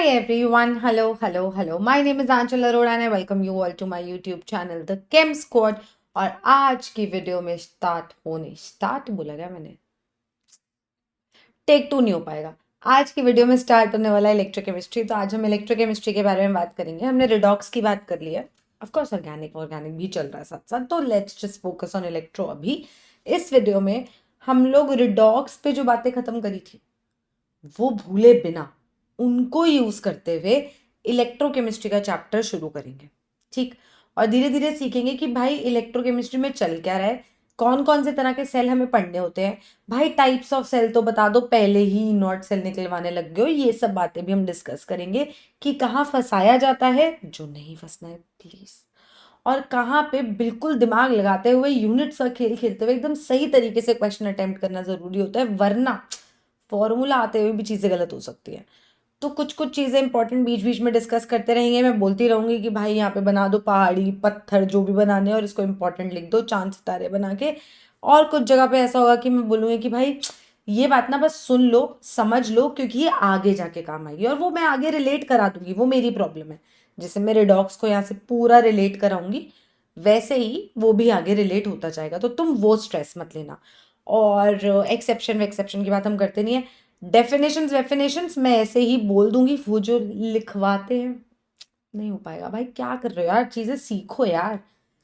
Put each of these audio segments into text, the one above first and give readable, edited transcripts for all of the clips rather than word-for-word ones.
everyone, hello. My name is Anchal Arora and I welcome you all to my YouTube channel The Chem Squad। और आज की video में start बोला क्या मैंने, टेक 2 नहीं हो पाएगा। आज की वीडियो में स्टार्ट होने वाला है इलेक्ट्रोकेमिस्ट्री। तो आज हम इलेक्ट्रोकेमिस्ट्री के बारे में बात करेंगे। हमने रिडॉक्स की बात कर ली है, ऑफ कोर्स ऑर्गेनिक भी चल रहा है साथ साथ, तो let's just focus on electro. अभी इस वीडियो में हम लोग रिडॉक्स पे जो बातें खत्म करी थी वो भूले बिना उनको यूज करते हुए इलेक्ट्रोकेमिस्ट्री का चैप्टर शुरू करेंगे, ठीक। और धीरे धीरे सीखेंगे कि भाई इलेक्ट्रोकेमिस्ट्री में चल क्या रहा है, कौन कौन से तरह के सेल हमें पढ़ने होते हैं। भाई टाइप्स ऑफ सेल तो बता दो, पहले ही नॉट सेल निकलवाने लग गए हो। ये सब बातें भी हम डिस्कस करेंगे कि कहाँ फंसाया जाता है, जो नहीं फंसना है प्लीज, और कहाँ पे बिल्कुल दिमाग लगाते हुए यूनिट्स का खेल खेलते हुए एकदम सही तरीके से क्वेश्चन अटेम्प्ट करना जरूरी होता है, वरना फॉर्मूला आते हुए भी चीज़ें गलत हो सकती है। तो कुछ कुछ चीज़ें इंपॉर्टेंट बीच बीच में डिस्कस करते रहेंगे। मैं बोलती रहूंगी कि भाई यहाँ पे बना दो पहाड़ी पत्थर जो भी बनाने और इसको इंपॉर्टेंट लिख दो, चांद सितारे बना के। और कुछ जगह पे ऐसा होगा कि मैं बोलूँगी कि भाई ये बात ना बस सुन लो समझ लो, क्योंकि ये आगे जाके काम आएगी और वो मैं आगे रिलेट करा दूंगी। वो मेरी प्रॉब्लम है, जैसे मेरे डॉग्स को यहाँ से पूरा रिलेट कराऊंगी वैसे ही वो भी आगे रिलेट होता जाएगा। तो तुम वो स्ट्रेस मत लेना। और एक्सेप्शन वेक्सेप्शन की बात हम करते नहीं है। डेफिनेशंस मैं ऐसे ही बोल दूंगी, वो जो लिखवाते हैं नहीं हो पाएगा। भाई क्या कर रहे हो यार, चीज़ें सीखो यार,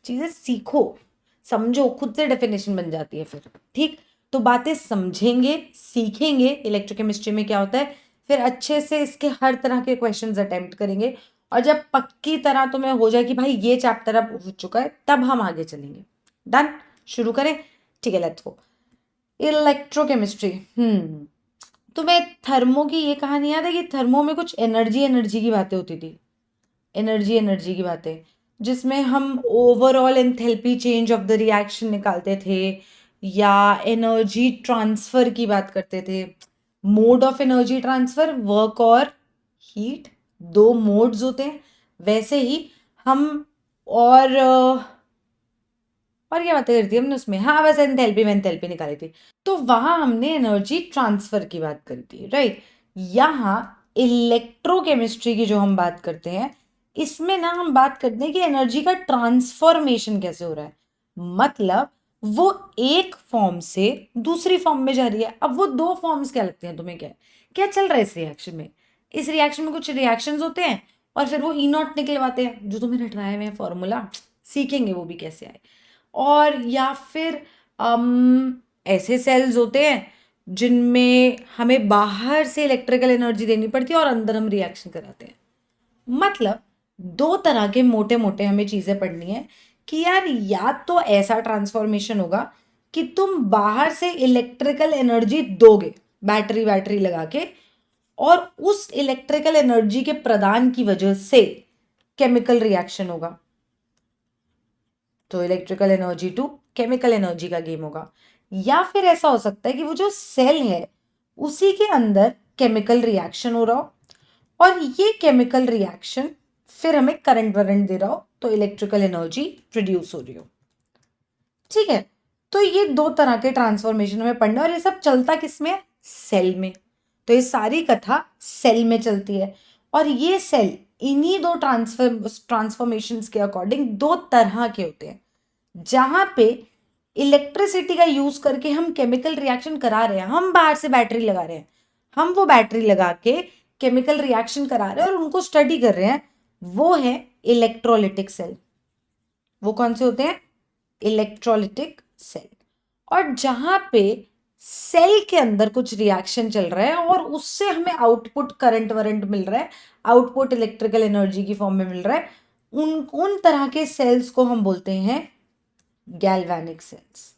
चीज़ें सीखो, समझो, खुद से डेफिनेशन बन जाती है फिर, ठीक। तो बातें समझेंगे सीखेंगे इलेक्ट्रोकेमिस्ट्री में क्या होता है, फिर अच्छे से इसके हर तरह के क्वेश्चंस अटेम्प्ट करेंगे। और जब पक्की तरह तुम्हें हो जाए कि भाई ये चैप्टर अब हो चुका है, तब हम आगे चलेंगे। डन, शुरू करें, ठीक है, लेट्स गो। इलेक्ट्रोकेमिस्ट्री। तुम्हें थर्मो की ये कहानी याद है कि थर्मो में कुछ एनर्जी की बातें होती थी, एनर्जी की बातें, जिसमें हम overall enthalpy change of the reaction निकालते थे या एनर्जी ट्रांसफर की बात करते थे। Mode of energy transfer, work और हीट, दो मोड्स होते हैं। वैसे ही हम और और क्या बातें करती हमने उसमें, हाँ बस एंथैल्पी निकाली थी। तो वहां हमने एनर्जी ट्रांसफर की बात करी थी, राइट। यहाँ इलेक्ट्रोकेमिस्ट्री की जो हम बात करते हैं, इसमें ना हम बात करते हैं कि एनर्जी का ट्रांसफॉर्मेशन कैसे हो रहा है। मतलब वो एक फॉर्म से दूसरी फॉर्म में जा रही है। अब वो दो फॉर्म्स क्या लगते हैं तुम्हें, क्या क्या चल रहा है इस रिएक्शन में। इस रिएक्शन में कुछ रिएक्शंस होते हैं और फिर वो ई नॉट निकलवाते हैं, जो तुम्हें रटवाए हुए हैं फॉर्मूला, सीखेंगे वो भी कैसे आए। और या फिर ऐसे सेल्स होते हैं जिनमें हमें बाहर से इलेक्ट्रिकल एनर्जी देनी पड़ती है और अंदर हम रिएक्शन कराते हैं। मतलब दो तरह के मोटे मोटे हमें चीजें पढ़नी है कि यार या तो ऐसा ट्रांसफॉर्मेशन होगा कि तुम बाहर से इलेक्ट्रिकल एनर्जी दोगे बैटरी बैटरी लगा के, और उस इलेक्ट्रिकल एनर्जी के प्रदान की वजह से केमिकल रिएक्शन होगा। तो electrical energy to chemical energy का गेम होगा। या फिर ऐसा हो सकता है कि वो जो सेल है उसी के अंदर केमिकल रिएक्शन हो रहा हो, और ये केमिकल रिएक्शन फिर हमें करंट वरंट दे रहा हो, तो इलेक्ट्रिकल एनर्जी प्रोड्यूस हो रही हो, ठीक है। तो ये दो तरह के ट्रांसफॉर्मेशन हमें पढ़ना, और ये सब चलता किसमें, सेल में। तो ये सारी कथा सेल में चलती है, और ये सेल इन्हीं दो ट्रांसफॉर्मेशंस के अकॉर्डिंग दो तरह के होते हैं। जहां पे इलेक्ट्रिसिटी का यूज करके हम केमिकल रिएक्शन करा रहे हैं, हम बाहर से बैटरी लगा रहे हैं, हम वो बैटरी लगा के केमिकल रिएक्शन करा रहे हैं और उनको स्टडी कर रहे हैं, वो है इलेक्ट्रोलिटिक सेल। वो कौन से होते हैं, इलेक्ट्रोलिटिक सेल। और जहां पे सेल के अंदर कुछ रिएक्शन चल रहा है और उससे हमें आउटपुट करंट वरंट मिल रहा है, आउटपुट इलेक्ट्रिकल एनर्जी की फॉर्म में मिल रहा है, उन उन तरह के सेल्स को हम बोलते हैं गैल्वेनिक सेल्स।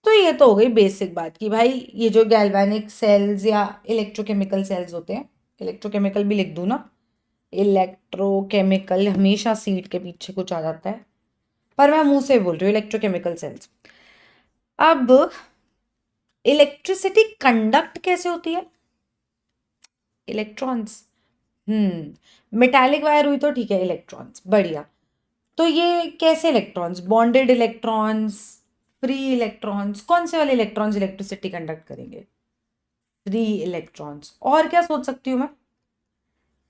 तो ये तो हो गई बेसिक बात कि भाई ये जो गैल्वेनिक सेल्स या इलेक्ट्रोकेमिकल सेल्स होते हैं, इलेक्ट्रोकेमिकल भी लिख दूं ना, इलेक्ट्रोकेमिकल हमेशा सीट के पीछे कुछ आ जाता है, पर मैं मुंह से बोल रही हूँ इलेक्ट्रोकेमिकल सेल्स। अब इलेक्ट्रिसिटी कंडक्ट कैसे होती है, इलेक्ट्रॉन्स। मेटालिक वायर हुई तो ठीक है, इलेक्ट्रॉन्स बढ़िया। तो ये कैसे electrons, bonded electrons, free electrons, कौन से वाले इलेक्ट्रॉन्स इलेक्ट्रिसिटी कंडक्ट करेंगे, फ्री इलेक्ट्रॉन्स। और क्या सोच सकती हूँ मैं,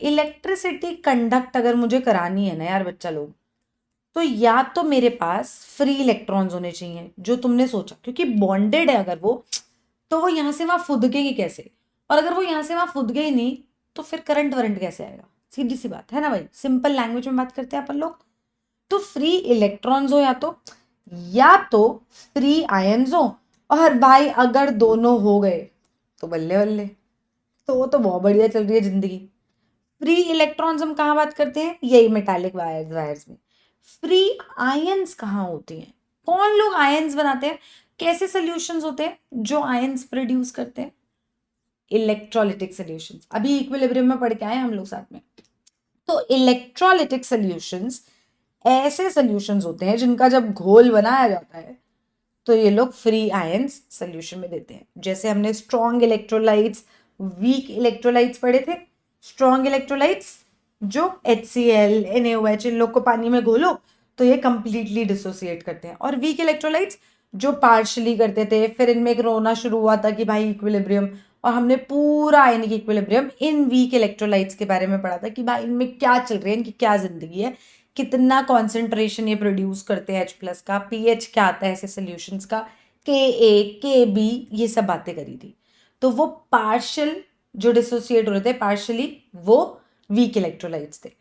इलेक्ट्रिसिटी कंडक्ट अगर मुझे करानी है ना यार बच्चा लोग, तो या तो मेरे पास फ्री इलेक्ट्रॉन्स होने चाहिए जो तुमने सोचा, क्योंकि बॉन्डेड है अगर वो, तो वो यहां से वहां फुदकेगी कैसे, और अगर वो यहां से वहां फुदके ही नहीं तो फिर करंट वरंट कैसे आएगा, सीधी सी बात है ना भाई, सिंपल लैंग्वेज में बात करते हैं अपन लोग। तो फ्री इलेक्ट्रॉन्स हो या तो फ्री आयंस हो, और भाई अगर दोनों हो गए तो बल्ले बल्ले, तो वो तो बहुत बढ़िया चल रही है जिंदगी। फ्री इलेक्ट्रॉन्स हम कहाँ बात करते हैं, यही मेटालिक वायर्स में। फ्री आयंस कहाँ होती हैं, कौन लोग आयंस बनाते हैं, कैसे सॉल्यूशंस होते हैं जो आयंस प्रोड्यूस करते हैं, इलेक्ट्रोलिटिक सॉल्यूशंस। अभी इक्विलिब्रियम में पढ़ के आए हम लोग साथ में। तो इलेक्ट्रोलिटिक सॉल्यूशंस ऐसे सॉल्यूशंस होते हैं जिनका जब घोल बनाया जाता है तो ये लोग फ्री आयंस सॉल्यूशन में देते हैं। जैसे हमने स्ट्रॉन्ग इलेक्ट्रोलाइट्स, वीक इलेक्ट्रोलाइट्स पढ़े थे। स्ट्रॉन्ग इलेक्ट्रोलाइट्स जो HCl, NaOH, इन लोग को पानी में घोलो तो ये कंप्लीटली डिसोसिएट करते हैं, और वीक इलेक्ट्रोलाइट्स जो पार्शली करते थे। फिर इनमें एक रोना शुरू हुआ था कि भाई इक्विलिब्रियम, और हमने पूरा आयनिक इक्विलिब्रियम इन वीक इलेक्ट्रोलाइट्स के बारे में पढ़ा था कि भाई इनमें क्या चल रही है, इनकी क्या जिंदगी है, कितना कॉन्सेंट्रेशन ये प्रोड्यूस करते हैं H+ का, pH क्या आता है ऐसे सॉल्यूशंस का, Ka, Kb, ये सब बातें करी थी। तो वो पार्शियल जो डिसोसिएट हो रहे थे पार्शियली, वो वीक इलेक्ट्रोलाइट्स थे।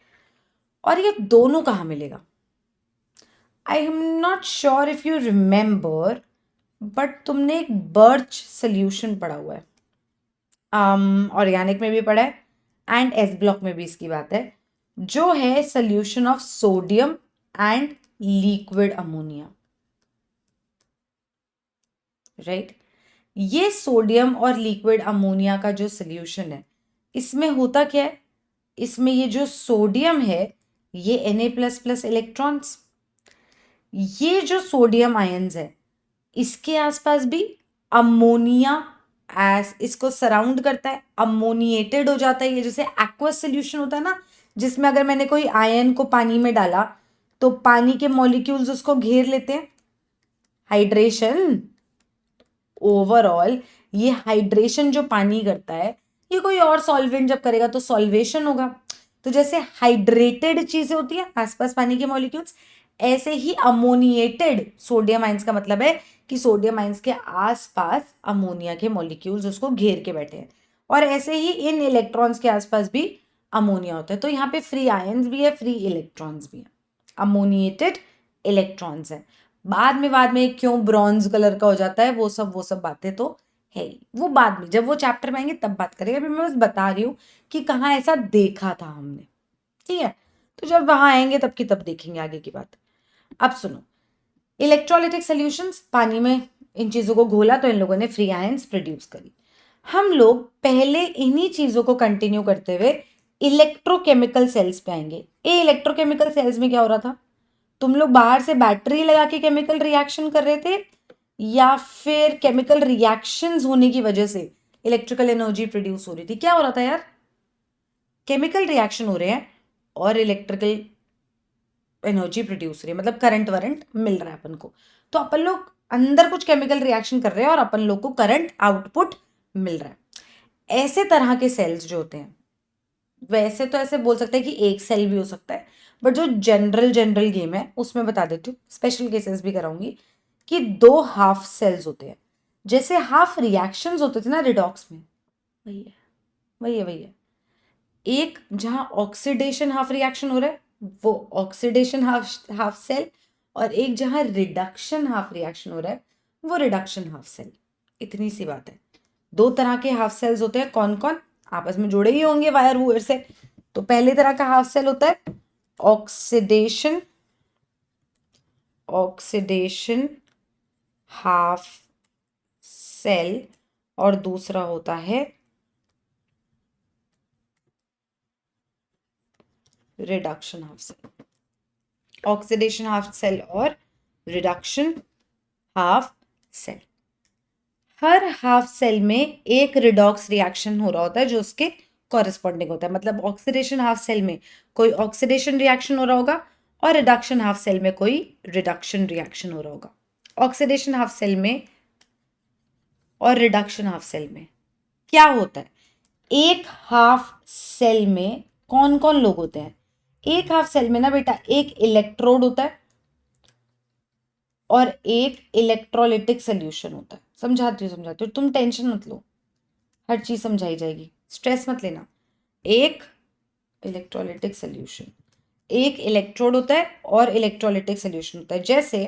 और ये दोनों कहाँ मिलेगा, I am not sure if you remember, but तुमने एक बर्च सोल्यूशन पढ़ा हुआ है, ऑर्गेनिक में भी पढ़ा है एंड एस ब्लॉक में भी इसकी बात है, जो है solution of sodium and liquid ammonia, right. ये सोडियम और लिक्विड अमोनिया का जो सोल्यूशन है, इसमें होता क्या है, इसमें ये जो सोडियम है ये Na++ इलेक्ट्रॉन्स, ये जो सोडियम आयंस है इसके आसपास भी अमोनिया एस इसको सराउंड करता है, अमोनिएटेड हो जाता है। ये जैसे एक्वस सोल्यूशन होता है ना, जिसमें अगर मैंने कोई आयन को पानी में डाला तो पानी के मॉलिक्यूल्स उसको घेर लेते हैं, हाइड्रेशन। ओवरऑल ये हाइड्रेशन जो पानी करता है, ये कोई और सॉल्वेंट जब करेगा तो सॉल्वेशन होगा। तो जैसे हाइड्रेटेड चीजें होती है आसपास पानी के मॉलिक्यूल्स, ऐसे ही अमोनिएटेड सोडियम आयंस का मतलब है कि सोडियम आयंस के आसपास अमोनिया के मॉलिक्यूल्स उसको घेर के बैठे हैं, और ऐसे ही इन इलेक्ट्रॉन्स के आसपास भी अमोनिया होता है। तो यहाँ पे फ्री आयंस भी है, फ्री इलेक्ट्रॉन्स भी है, अमोनिएटेड इलेक्ट्रॉन्स है। बाद में क्यों ब्रॉन्ज कलर का हो जाता है, वो सब बातें तो है ही, वो बाद में जब वो चैप्टर में आएंगे तब बात करेंगे। अभी मैं बस बता रही हूँ कि कहाँ ऐसा देखा था हमने, ठीक है। तो जब वहां आएंगे तब की तब देखेंगे आगे की बात। अब सुनो, इलेक्ट्रोलाइटिक सॉल्यूशंस, पानी में इन चीजों को घोला तो इन लोगों ने फ्री आयंस प्रोड्यूस करी। हम लोग पहले इन्हीं चीजों को कंटिन्यू करते हुए इलेक्ट्रोकेमिकल सेल्स पे आएंगे। ए इलेक्ट्रोकेमिकल सेल्स में क्या हो रहा था, तुम लोग बाहर से बैटरी लगा के केमिकल रिएक्शन कर रहे थे, या फिर केमिकल रिएक्शंस होने की वजह से इलेक्ट्रिकल एनर्जी प्रोड्यूस हो रही थी, क्या हो रहा था यार, केमिकल रिएक्शन हो रहे हैं और इलेक्ट्रिकल एनर्जी प्रोड्यूस हो रही है, मतलब करंट वरंट मिल रहा है अपन को। तो अपन लोग अंदर कुछ केमिकल रिएक्शन कर रहे हैं और अपन लोग को करंट आउटपुट मिल रहा है। ऐसे तरह के सेल्स जो होते हैं, वैसे तो ऐसे बोल सकते हैं कि एक सेल भी हो सकता है, बट जो जनरल गेम है उसमें बता देती हूँ, स्पेशल केसेस भी कराऊंगी, कि 2 हाफ सेल्स होते हैं। जैसे हाफ रिएक्शंस होते थे ना रिडॉक्स में, वही है वही है। एक जहां ऑक्सीडेशन हाफ रिएक्शन हो रहा है वो ऑक्सीडेशन हाफ सेल, और एक जहां रिडक्शन हाफ रिएक्शन हो रहा है वो रिडक्शन हाफ सेल। इतनी सी बात है। 2 तरह के हाफ सेल्स होते हैं, कौन कौन, आपस में जुड़े ही होंगे वायर वूयर से। तो पहले तरह का हाफ सेल होता है ऑक्सीडेशन ऑक्सीडेशन हाफ सेल, और दूसरा होता है reduction half cell. Oxidation half cell और रिडक्शन हाफ सेल। हर हाफ सेल में एक रिडॉक्स रिएक्शन हो रहा होता है जो उसके कॉरेस्पॉन्डिंग होता है। मतलब ऑक्सीडेशन हाफ सेल में कोई ऑक्सीडेशन रिएक्शन हो रहा होगा और रिडक्शन हाफ सेल में कोई रिडक्शन रिएक्शन हो रहा होगा। ऑक्सीडेशन हाफ सेल में और रिडक्शन हाफ सेल में क्या होता है, एक हाफ सेल में कौन कौन लोग होते हैं? एक हाफ सेल में ना बेटा एक इलेक्ट्रोड होता है और एक इलेक्ट्रोलिटिक सोल्यूशन होता है। समझाती हूँ, तुम टेंशन मत लो, हर चीज समझाई जाएगी, स्ट्रेस मत लेना। एक इलेक्ट्रोलिटिक सोल्यूशन, एक इलेक्ट्रोड होता है और इलेक्ट्रोलिटिक सोल्यूशन होता है। जैसे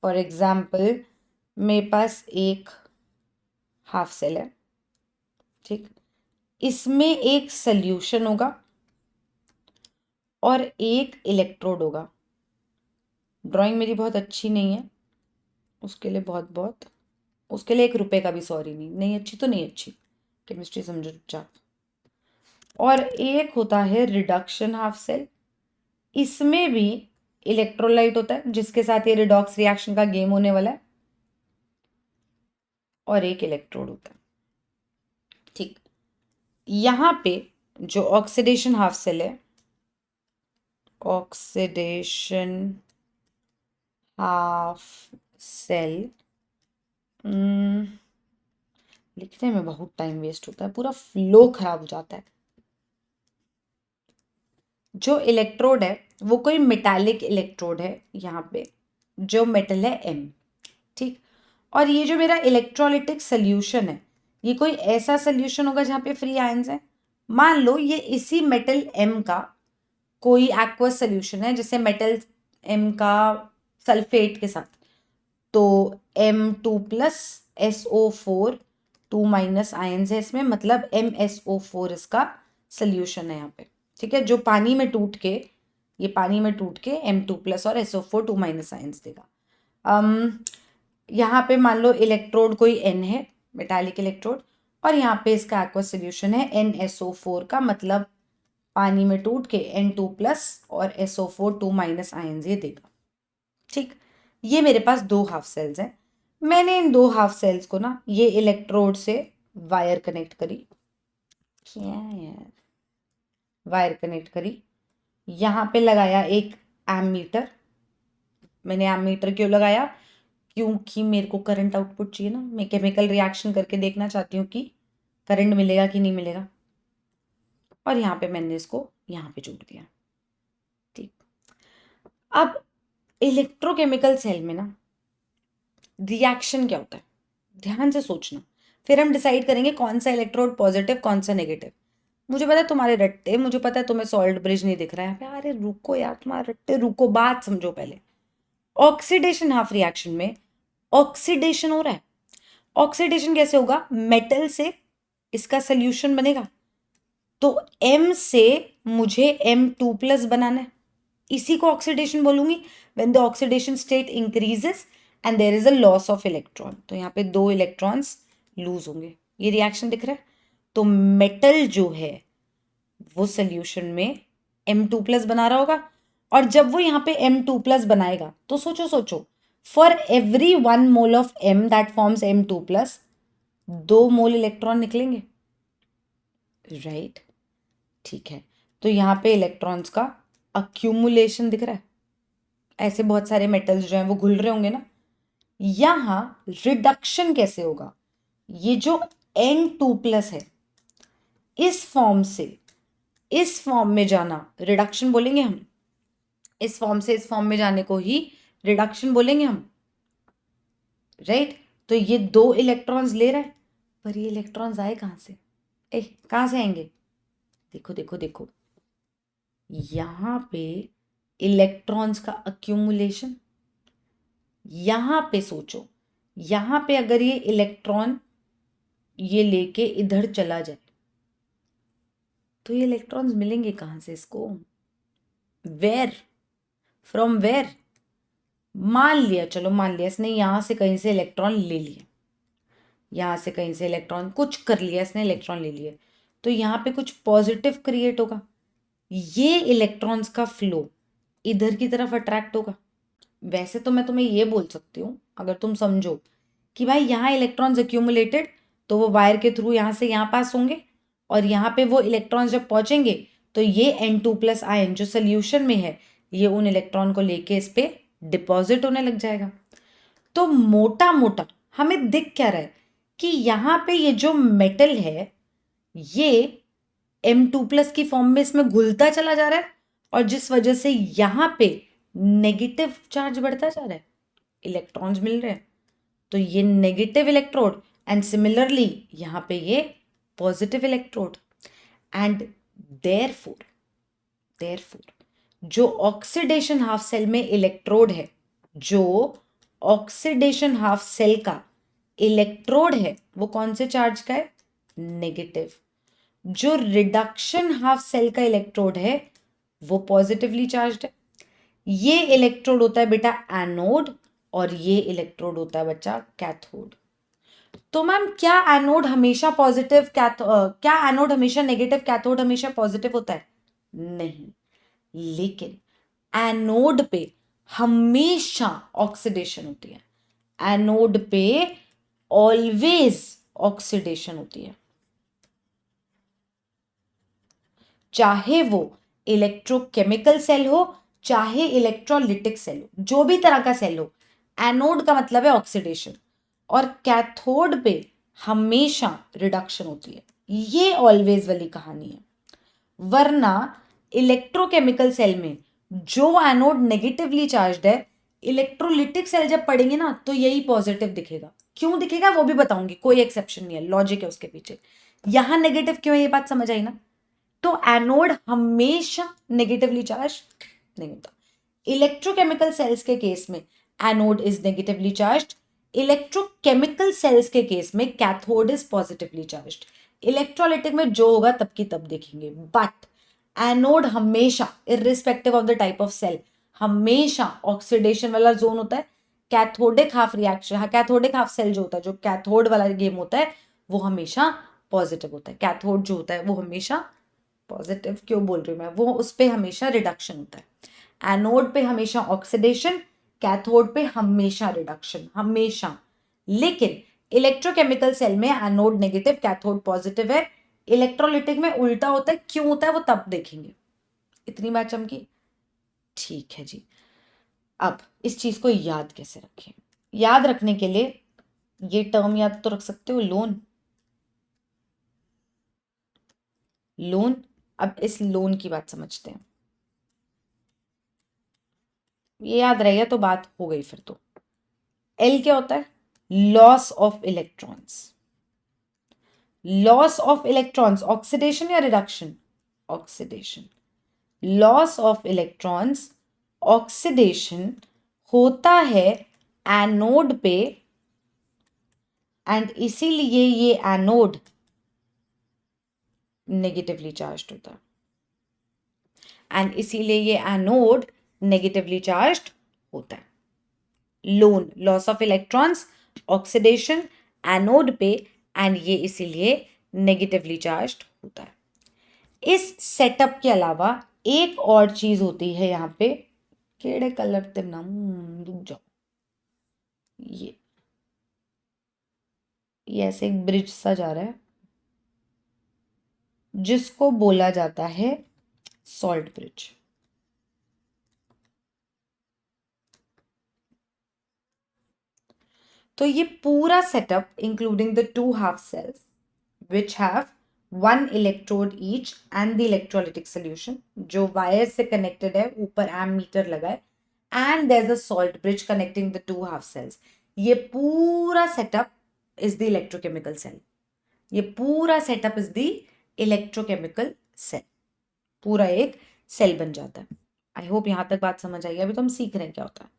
फॉर एग्जाम्पल मेरे पास एक हाफ सेल है, ठीक, इसमें एक सोल्यूशन होगा और एक इलेक्ट्रोड होगा। ड्राइंग मेरी बहुत अच्छी नहीं है, उसके लिए बहुत बहुत, उसके लिए 1 रुपए का भी सॉरी नहीं, नहीं अच्छी तो नहीं अच्छी, केमिस्ट्री समझो चुपचाप। और एक होता है रिडक्शन हाफ सेल, इसमें भी इलेक्ट्रोलाइट होता है जिसके साथ ये रिडॉक्स रिएक्शन का गेम होने वाला है, और एक इलेक्ट्रोड होता है, ठीक। यहां पे जो ऑक्सीडेशन हाफ सेल है, ऑक्सीडेशन हाफ सेल, लिखने में बहुत टाइम वेस्ट होता है, पूरा फ्लो खराब हो जाता है। जो इलेक्ट्रोड है वो कोई मेटालिक इलेक्ट्रोड है, यहाँ पे जो मेटल है M, ठीक। और ये जो मेरा इलेक्ट्रोलिटिक सोल्यूशन है, ये कोई ऐसा सोल्यूशन होगा जहाँ पे फ्री आयंस है। मान लो ये इसी मेटल M का कोई एक्वस सोल्यूशन है, जैसे मेटल M का सल्फेट के साथ, तो M2+SO4 2- आयंस है इसमें, मतलब MSO4 इसका सोल्यूशन है यहाँ पे, ठीक है। जो पानी में टूट के, ये पानी में टूट के M2+ और SO4 2- आयंस देगा। यहाँ पे मान लो इलेक्ट्रोड कोई N है, मेटालिक इलेक्ट्रोड, और यहाँ पे इसका एक्वस सोल्यूशन है NSO4 का, मतलब पानी में टूट के N2+ और SO4 2- आयंस ये देगा, ठीक। ये मेरे पास 2 हाफ सेल्स हैं। मैंने इन 2 हाफ सेल्स को ना ये इलेक्ट्रोड से वायर कनेक्ट करी, क्या यार, वायर कनेक्ट करी। यहाँ पे लगाया एक एमीटर। मैंने एमीटर क्यों लगाया? क्योंकि मेरे को करंट आउटपुट चाहिए ना, मैं केमिकल रिएक्शन करके देखना चाहती हूँ कि करंट मिलेगा कि नहीं मिलेगा। और यहाँ पे मैंने इसको यहाँ पे जोड़ दिया, ठीक। अब इलेक्ट्रोकेमिकल सेल में ना रिएक्शन क्या होता है, ध्यान से सोचना, फिर हम डिसाइड करेंगे कौन सा इलेक्ट्रोड पॉजिटिव कौन सा नेगेटिव। मुझे पता है तुम्हारे रट्टे, मुझे पता है तुम्हें सॉल्ट ब्रिज नहीं दिख रहा है, अरे रुको यार, तुम्हारे रट्टे रुको, बात समझो पहले। ऑक्सीडेशन हाफ रिएक्शन में ऑक्सीडेशन हो रहा है। ऑक्सीडेशन कैसे होगा? मेटल से इसका सोल्यूशन बनेगा, तो M से मुझे M2+ बनाना है, इसी को ऑक्सीडेशन बोलूंगी। When the oxidation state increases and there is a loss of electron, तो यहाँ पे 2 इलेक्ट्रॉन्स लूज होंगे। ये रिएक्शन दिख रहा है? तो मेटल जो है वो सोल्यूशन में M2+ बना रहा होगा, और जब वो यहाँ पे M2+ बनाएगा तो सोचो सोचो, for every 1 mole of M that forms M2+, 2 mole electron निकलेंगे, राइट, ठीक है। तो यहाँ पे इलेक्ट्रॉन्स का अक्यूमुलेशन दिख रहा है, ऐसे बहुत सारे मेटल्स जो हैं वो घुल रहे होंगे ना। यहाँ रिडक्शन कैसे होगा? ये जो N2+ है, इस फॉर्म से इस फॉर्म में जाना रिडक्शन बोलेंगे हम, इस फॉर्म से इस फॉर्म में जाने को ही रिडक्शन बोलेंगे हम, राइट। तो ये 2 इलेक्ट्रॉन्स ले रहा है, पर ये इलेक्ट्रॉन्स आए कहाँ से? कहाँ से आएंगे? देखो देखो देखो, यहाँ पे इलेक्ट्रॉन्स का अक्यूमुलेशन। यहाँ पे सोचो, यहाँ पे अगर ये इलेक्ट्रॉन ये लेके इधर चला जाए तो ये इलेक्ट्रॉन्स मिलेंगे कहाँ से इसको? Where, from where? मान लिया, चलो मान लिया इसने यहाँ से कहीं से इलेक्ट्रॉन ले लिए, यहाँ से कहीं से इलेक्ट्रॉन कुछ कर लिया इसने, इलेक्ट्रॉन ले लिए, तो यहाँ पे कुछ पॉजिटिव क्रिएट होगा, ये इलेक्ट्रॉन्स का फ्लो इधर की तरफ अट्रैक्ट होगा। वैसे तो मैं तुम्हें ये बोल सकती हूँ, अगर तुम समझो कि भाई यहाँ इलेक्ट्रॉन्स एक्यूमुलेटेड, तो वो वायर के थ्रू यहाँ से यहाँ पास होंगे, और यहाँ पे वो इलेक्ट्रॉन्स जब पहुंचेंगे तो ये N2+ आयन जो सोल्यूशन में है, ये उन इलेक्ट्रॉन को लेके इस पे डिपॉजिट होने लग जाएगा। तो मोटा मोटा हमें दिख क्या रहा है कि यहाँ पे ये जो मेटल है ये M2+ की फॉर्म में इसमें घुलता चला जा रहा है और जिस वजह से यहाँ पे नेगेटिव चार्ज बढ़ता जा रहा है, इलेक्ट्रॉन्स मिल रहे हैं, तो ये नेगेटिव इलेक्ट्रोड एंड सिमिलरली यहाँ पे ये पॉजिटिव इलेक्ट्रोड एंड देयरफॉर जो ऑक्सीडेशन हाफ सेल में इलेक्ट्रोड है, जो ऑक्सीडेशन हाफ सेल का इलेक्ट्रोड है वो कौन से चार्ज का है, नेगेटिव। जो रिडक्शन हाफ सेल का इलेक्ट्रोड है वो पॉजिटिवली चार्ज्ड है। ये इलेक्ट्रोड होता है बेटा एनोड और ये इलेक्ट्रोड होता है बच्चा कैथोड। तो मैम क्या एनोड हमेशा पॉजिटिव क्या एनोड हमेशा नेगेटिव, कैथोड हमेशा पॉजिटिव होता है? नहीं, लेकिन एनोड पे हमेशा ऑक्सीडेशन होती है, एनोड पे ऑलवेज ऑक्सीडेशन होती है, चाहे वो इलेक्ट्रोकेमिकल सेल हो चाहे इलेक्ट्रोलिटिक सेल हो, जो भी तरह का सेल हो, एनोड का मतलब है ऑक्सीडेशन और कैथोड पे हमेशा रिडक्शन होती है। ये ऑलवेज वाली कहानी है। वरना इलेक्ट्रोकेमिकल सेल में जो एनोड नेगेटिवली चार्ज्ड है, इलेक्ट्रोलिटिक सेल जब पढ़ेंगे ना तो यही पॉजिटिव दिखेगा। क्यों दिखेगा वो भी बताऊंगी, कोई एक्सेप्शन नहीं है, लॉजिक है उसके पीछे। यहां नेगेटिव क्यों है ये बात समझ आई ना? तो एनोड हमेशा नेगेटिवली चार्ज नहीं होता। इलेक्ट्रोकेमिकल सेल्स के केस में anode is negatively charged, electrochemical cells के केस में cathode is positively charged. Electrolytic में जो होगा तब की तब देखेंगे, बट एनोड हमेशा irrespective of the type of cell हमेशा ऑक्सीडेशन वाला जोन होता है। Cathodic half reaction, cathodic half cell जो होता है, जो कैथोड वाला गेम होता है वो हमेशा पॉजिटिव होता है। कैथोड जो होता है वो हमेशा पॉजिटिव, क्यों बोल रही हूँ मैं, वो उस पे हमेशा रिडक्शन होता है। एनोड पे हमेशा ऑक्सीडेशन, कैथोड पे हमेशा रिडक्शन, हमेशा। लेकिन इलेक्ट्रोकेमिकल सेल में एनोड नेगेटिव कैथोड पॉजिटिव है। इलेक्ट्रोलिटिक में उल्टा होता है, क्यों होता है वो तब देखेंगे। इतनी बात चमकी? ठीक है जी। अब इस चीज को याद कैसे रखें? याद रखने के लिए ये टर्म याद तो रख सकते हो, लोन। लोन, अब इस लोन की बात समझते हैं। ये याद रहेगा तो बात हो गई फिर तो। एल क्या होता है? Loss of electrons. Loss of electrons oxidation या reduction? Oxidation. Loss of electrons oxidation होता है एनोड पे एंड इसीलिए ये एनोड नेगेटिवली चार्ज्ड होता है एंड इसीलिए ये एनोड नेगेटिवली चार्ज्ड होता है। Loan, loss of electrons, oxidation, anode पे एंड ये इसीलिए नेगेटिवली चार्ज्ड होता है। इस सेटअप के अलावा एक और चीज होती है यहाँ पे, केड़े कलर ते नाम रुक जाओ, ये ऐसे एक ब्रिज सा जा रहा है जिसको बोला जाता है सॉल्ट ब्रिज। तो ये पूरा setup including the two half cells which have one electrode each and the electrolytic solution, जो वायर से कनेक्टेड है, ऊपर एमीटर लगा है and there is a salt bridge connecting the two half cells. ये पूरा setup is the electrochemical cell. ये पूरा setup is the electrochemical cell. पूरा एक सेल बन जाता है। आई होप यहां तक बात समझ आई। अभी तो हम सीख रहे हैं क्या होता है।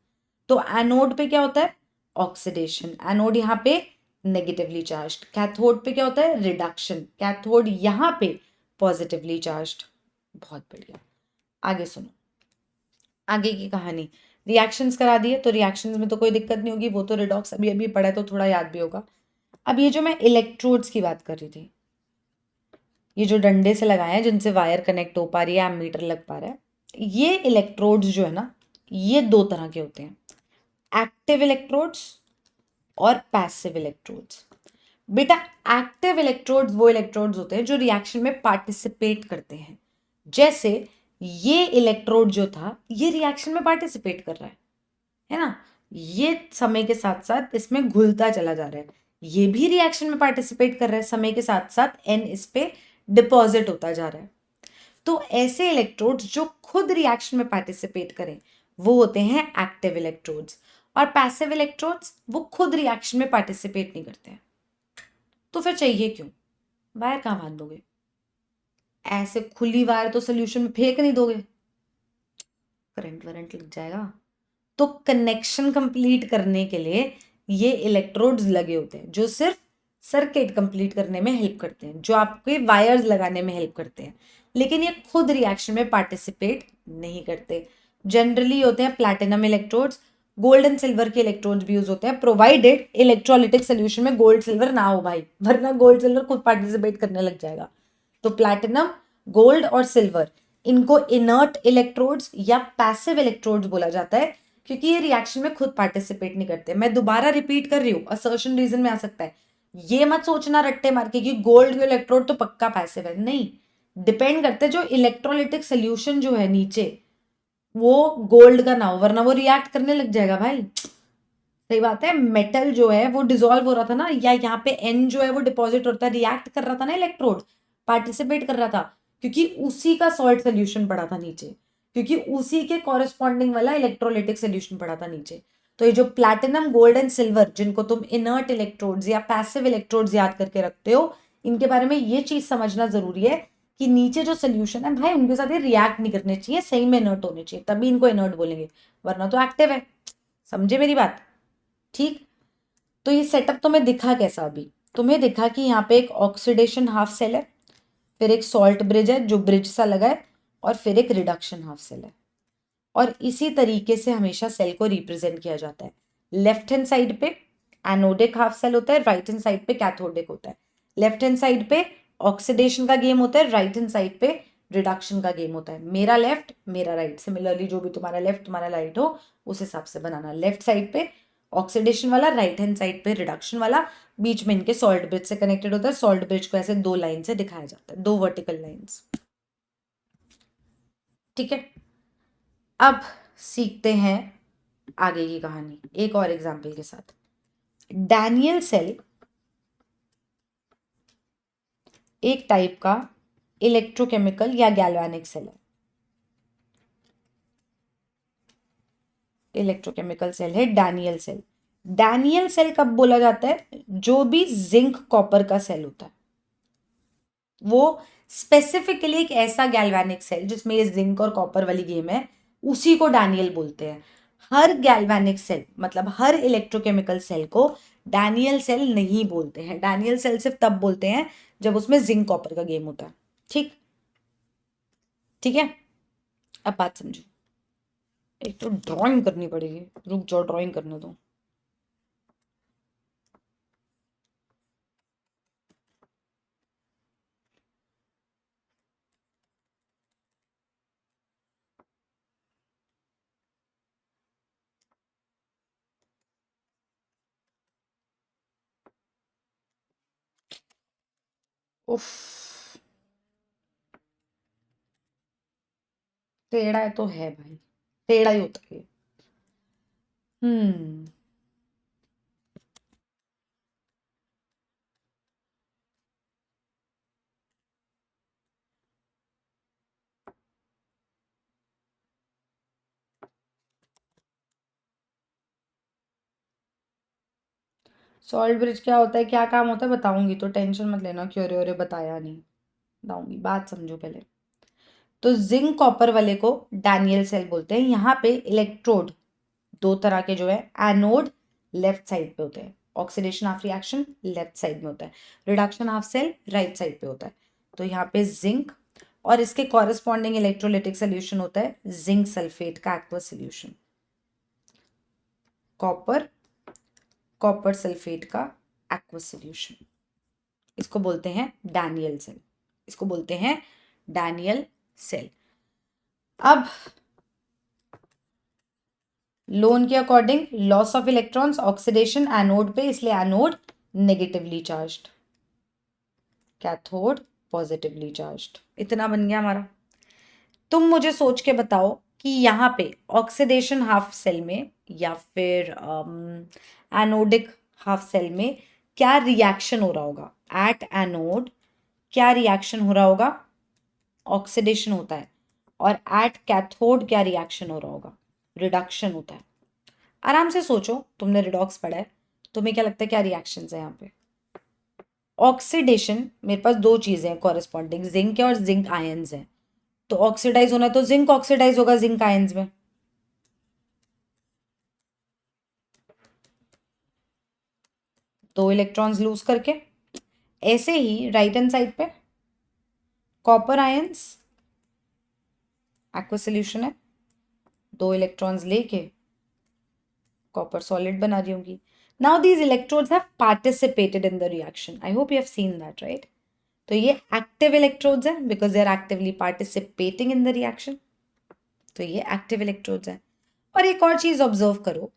तो एनोड पे क्या होता है? ऑक्सीडेशन। एनोड यहाँ पे नेगेटिवली चार्ज्ड। कैथोड पे क्या होता है? रिडक्शन। कैथोड यहाँ पे पॉजिटिवली चार्ज्ड। बहुत बढ़िया। आगे सुनो, आगे की कहानी। रिएक्शंस करा दिए तो रिएक्शंस में तो कोई दिक्कत नहीं होगी, वो तो रिडॉक्स अभी अभी पढ़ा है तो थोड़ा याद भी होगा। अब ये जो मैं इलेक्ट्रोड्स की बात कर रही थी, ये जो डंडे से लगाए हैं जिनसे वायर कनेक्ट हो पा रही है, एमीटर लग पा रहा है, ये इलेक्ट्रोड्स जो है ना, ये दो तरह के होते हैं, एक्टिव इलेक्ट्रोड्स और पैसिव इलेक्ट्रोड्स। बेटा एक्टिव इलेक्ट्रोड्स वो इलेक्ट्रोड्स होते हैं जो रिएक्शन में पार्टिसिपेट करते हैं। जैसे ये इलेक्ट्रोड जो था ये रिएक्शन में पार्टिसिपेट कर रहा है ना, ये समय के साथ साथ इसमें घुलता चला जा रहा है। ये भी रिएक्शन में पार्टिसिपेट कर रहा है, समय के साथ साथ n इस पे डिपॉजिट होता जा रहा है। तो ऐसे इलेक्ट्रोड्स जो खुद रिएक्शन में पार्टिसिपेट करें वो होते हैं एक्टिव इलेक्ट्रोड्स, और पैसिव इलेक्ट्रोड्स वो खुद रिएक्शन में पार्टिसिपेट नहीं करते हैं। तो फिर चाहिए क्यों? वायर कहाँ बांध दोगे? ऐसे खुली वायर तो सोल्यूशन में फेंक नहीं दोगे, करंट वरंट लग जाएगा। तो कनेक्शन कंप्लीट करने के लिए ये इलेक्ट्रोड्स लगे होते हैं जो सिर्फ सर्किट कंप्लीट करने में हेल्प करते हैं, जो आपके वायर्स लगाने में हेल्प करते हैं, लेकिन ये खुद रिएक्शन में पार्टिसिपेट नहीं करते। जनरली होते हैं platinum electrodes, gold and silver के इलेक्ट्रोड्स भी यूज होते हैं, प्रोवाइडेड इलेक्ट्रोलिटिक सोल्यूशन में गोल्ड सिल्वर ना हो भाई, वरना गोल्ड सिल्वर खुद पार्टिसिपेट करने लग जाएगा। तो प्लैटिनम, गोल्ड और सिल्वर, इनको इनर्ट इलेक्ट्रोड्स या पैसिव इलेक्ट्रोड्स बोला जाता है, क्योंकि ये रिएक्शन में खुद पार्टिसिपेट नहीं करते। मैं दोबारा रिपीट कर रही हूँ, असर्शन रीजन में आ सकता है। ये मत सोचना रट्टे मार के कि गोल्ड के इलेक्ट्रोड तो पक्का पैसिव है, नहीं, डिपेंड करते जो इलेक्ट्रोलिटिक सोल्यूशन जो है नीचे वो गोल्ड का ना हो, वरना वो रिएक्ट करने लग जाएगा भाई। सही बात है, मेटल जो है वो डिसॉल्व हो रहा था ना, या यहाँ पे एन जो है वो डिपॉजिट होता है, रिएक्ट कर रहा था ना, इलेक्ट्रोड पार्टिसिपेट कर रहा था, क्योंकि उसी का सॉल्ट सोल्यूशन पड़ा था नीचे, क्योंकि उसी के कॉरेस्पॉन्डिंग वाला इलेक्ट्रोलिटिक सोल्यूशन पड़ा था नीचे। तो ये जो प्लैटिनम, गोल्ड एंड सिल्वर, जिनको तुम इनर्ट इलेक्ट्रोड्स या पैसिव इलेक्ट्रोड्स याद करके रखते हो, इनके बारे में ये चीज समझना जरूरी है कि नीचे जो सोल्यूशन है भाई उनके साथ ये रिएक्ट नहीं करने चाहिए, सही में इनर्ट होने चाहिए, तभी इनको इनर्ट बोलेंगे, वरना तो एक्टिव है। समझे मेरी बात? ठीक। तो ये सेटअप तुम्हें दिखा कैसा? अभी तुम्हें दिखा कि यहाँ पे एक ऑक्सीडेशन हाफ सेल है, फिर एक सॉल्ट ब्रिज है जो ब्रिज सा लगा है, और फिर एक रिडक्शन हाफ सेल है। और इसी तरीके से हमेशा सेल को रिप्रेजेंट किया जाता है। लेफ्ट हैंड साइड पे एनोडिक हाफ सेल होता है, राइट हैंड साइड पे कैथोडिक होता है। लेफ्ट हैंड साइड पे ऑक्सीडेशन का गेम होता है, राइट हैंड साइड पे रिडक्शन का गेम होता है। मेरा लेफ्ट मेरा राइट, सिमिलरली जो भी तुम्हारा लेफ्ट तुम्हारा राइट हो उस हिसाब से बनाना। लेफ्ट साइड पे ऑक्सीडेशन वाला, राइट हैंड साइड पे रिडक्शन वाला, बीच में इनके सॉल्ट ब्रिज से कनेक्टेड होता है। सॉल्ट ब्रिज को ऐसे दो लाइन से दिखाया जाता है, दो वर्टिकल लाइंस। ठीक है, अब सीखते हैं आगे की कहानी एक और एग्जाम्पल के साथ। डैनियल सेल एक टाइप का इलेक्ट्रोकेमिकल या गैल्वेनिक सेल है। इलेक्ट्रोकेमिकल सेल है डैनियल सेल। डैनियल सेल कब बोला जाता है? जो भी जिंक कॉपर का सेल होता है, वो स्पेसिफिकली एक ऐसा गैल्वेनिक सेल जिसमें ये जिंक और कॉपर वाली गेम है, उसी को डैनियल बोलते हैं। हर गैल्वेनिक सेल मतलब हर इलेक्ट्रोकेमिकल सेल को डैनियल सेल नहीं बोलते हैं। डैनियल सेल सिर्फ तब बोलते हैं जब उसमें जिंक कॉपर का गेम होता है। ठीक, ठीक है। अब बात समझो। एक तो ड्राइंग करनी पड़ेगी, रुक जाओ ड्राइंग करने दो। उफ, टेढ़ा है तो है भाई, टेढ़ा ही होता है। हम्म, सॉल्ट ब्रिज क्या होता है, क्या काम होता है बताऊंगी, तो टेंशन मत लेना कि अरे अरे बताया नहीं, बताऊंगी। बात समझो पहले। तो जिंक कॉपर वाले को डैनियल सेल बोलते हैं। यहाँ पे इलेक्ट्रोड दो तरह के जो है, एनोड लेफ्ट साइड पे होते हैं, oxidation half reaction left side में होता है, reduction half cell right side पे होता है। तो यहाँ पे जिंक और इसके कॉरेस्पॉन्डिंग इलेक्ट्रोलिटिक सोल्यूशन होता है जिंक सल्फेट का aqueous solution, copper, copper sulphate का एक्वस सोल्यूशन। इसको बोलते हैं डैनियल सेल, इसको बोलते हैं डैनियल सेल। अब लोन के according loss of electrons, oxidation anode पे, इसलिए anode negatively charged, cathode positively charged. इतना बन गया हमारा। तुम मुझे सोच के बताओ कि यहाँ पे ऑक्सीडेशन हाफ सेल में या फिर एनोडिक हाफ सेल में क्या रिएक्शन हो रहा होगा एट एनोड, क्या रिएक्शन हो रहा होगा, ऑक्सीडेशन होता है, और एट कैथोड क्या रिएक्शन हो रहा होगा, रिडक्शन होता है। आराम से सोचो, तुमने रिडॉक्स पढ़ा है, तुम्हें क्या लगता है क्या रिएक्शंस है यहाँ पे? ऑक्सीडेशन, मेरे पास दो चीजें हैं कॉरेस्पॉन्डिंग, जिंक है और जिंक आयंस है, तो ऑक्सीडाइज होना है तो जिंक ऑक्सीडाइज होगा जिंक आयंस में। दो इलेक्ट्रॉन्स लूज करके। ऐसे ही राइट हैंड साइड पे कॉपर आयंस, एक्वा सोल्यूशन है, दो इलेक्ट्रॉन्स लेके कॉपर सॉलिड बना रही होंगी। Now these electrodes have participated in the reaction, I hope you have seen that, right? तो ये एक्टिव इलेक्ट्रोड्स हैं because they are actively participating in the reaction, तो ये एक्टिव इलेक्ट्रोड्स हैं। और एक और चीज ऑब्जर्व करो,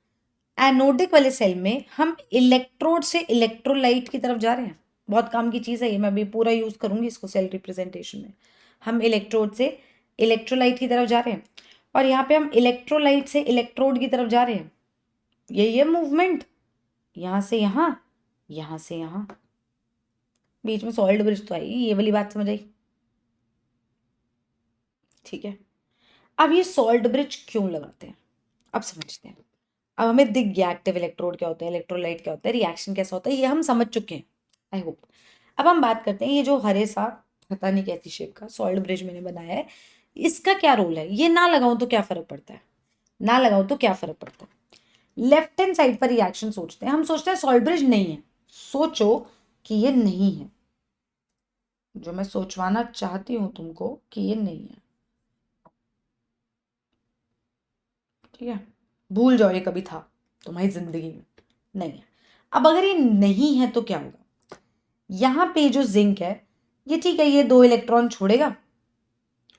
एनोडिक वाले सेल में हम इलेक्ट्रोड से इलेक्ट्रोलाइट की तरफ जा रहे हैं। बहुत काम की चीज़ है ये, मैं अभी पूरा यूज़ करूंगी इसको सेल रिप्रेजेंटेशन में। हम इलेक्ट्रोड से इलेक्ट्रोलाइट की तरफ जा रहे हैं, और यहाँ पे हम इलेक्ट्रोलाइट से इलेक्ट्रोड की तरफ जा रहे हैं। ये मूवमेंट यहाँ से यहाँ, यहाँ से यहाँ, बीच में सॉलिड ब्रिज तो आई, ये वाली बात समझ आई? ठीक है, अब ये सॉल्ट ब्रिज क्यों लगाते हैं अब समझते हैं। अब हमें दिख गया एक्टिव इलेक्ट्रोड क्या होता है, इलेक्ट्रोलाइट क्या होता है, रिएक्शन कैसा होता है, ये हम समझ चुके हैं आई होप। अब हम बात करते हैं ये जो हरे सा पता नहीं कैसी शेप का सॉल्ट ब्रिज मैंने बनाया है, इसका क्या रोल है, ये ना लगाऊं तो क्या फर्क पड़ता है, ना लगाऊं तो क्या फर्क पड़ता है। लेफ्ट हैंड साइड पर रिएक्शन सोचते हैं, हम सोचते हैं सॉल्ट ब्रिज नहीं है, सोचो कि ये नहीं है, जो मैं सोचवाना चाहती हूं तुमको कि ये नहीं है, ठीक है? भूल जाओ ये कभी था तुम्हारी जिंदगी में, नहीं है। अब अगर ये नहीं है तो क्या होगा, यहां पे जो जिंक है ये, ठीक है, ये दो इलेक्ट्रॉन छोड़ेगा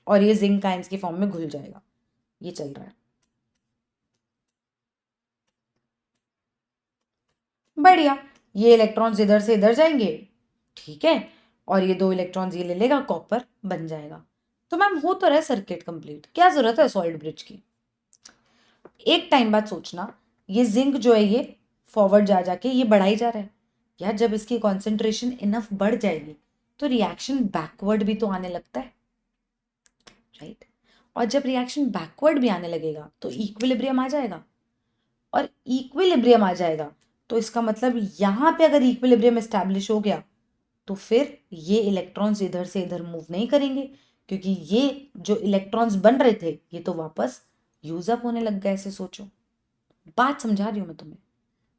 और ये जिंक आयंस की फॉर्म में घुल जाएगा, ये चल रहा है, बढ़िया। ये इलेक्ट्रॉन्स इधर से इधर जाएंगे, ठीक है, और ये दो इलेक्ट्रॉन्स ये ले लेगा, कॉपर बन जाएगा। तो मैम हो तो रहा है सर्किट कंप्लीट, क्या जरूरत है सॉलिड ब्रिज की? एक टाइम बाद सोचना, ये जिंक जो है ये फॉरवर्ड जा जाके ये बढ़ाई जा रहा है यार, जब इसकी कॉन्सेंट्रेशन इनफ बढ़ जाएगी तो रिएक्शन बैकवर्ड भी तो आने लगता है, राइट? और जब रिएक्शन बैकवर्ड भी आने लगेगा तो इक्विलिब्रियम आ जाएगा, और इक्विलिब्रियम आ जाएगा तो इसका मतलब यहां पे अगर इक्विलिब्रियम एस्टैब्लिश हो गया तो फिर ये इलेक्ट्रॉन्स इधर से इधर मूव नहीं करेंगे, क्योंकि ये जो इलेक्ट्रॉन्स बन रहे थे ये तो वापस यूज अप होने लग गए। ऐसे सोचो, बात समझा रही हूं मैं तुम्हें।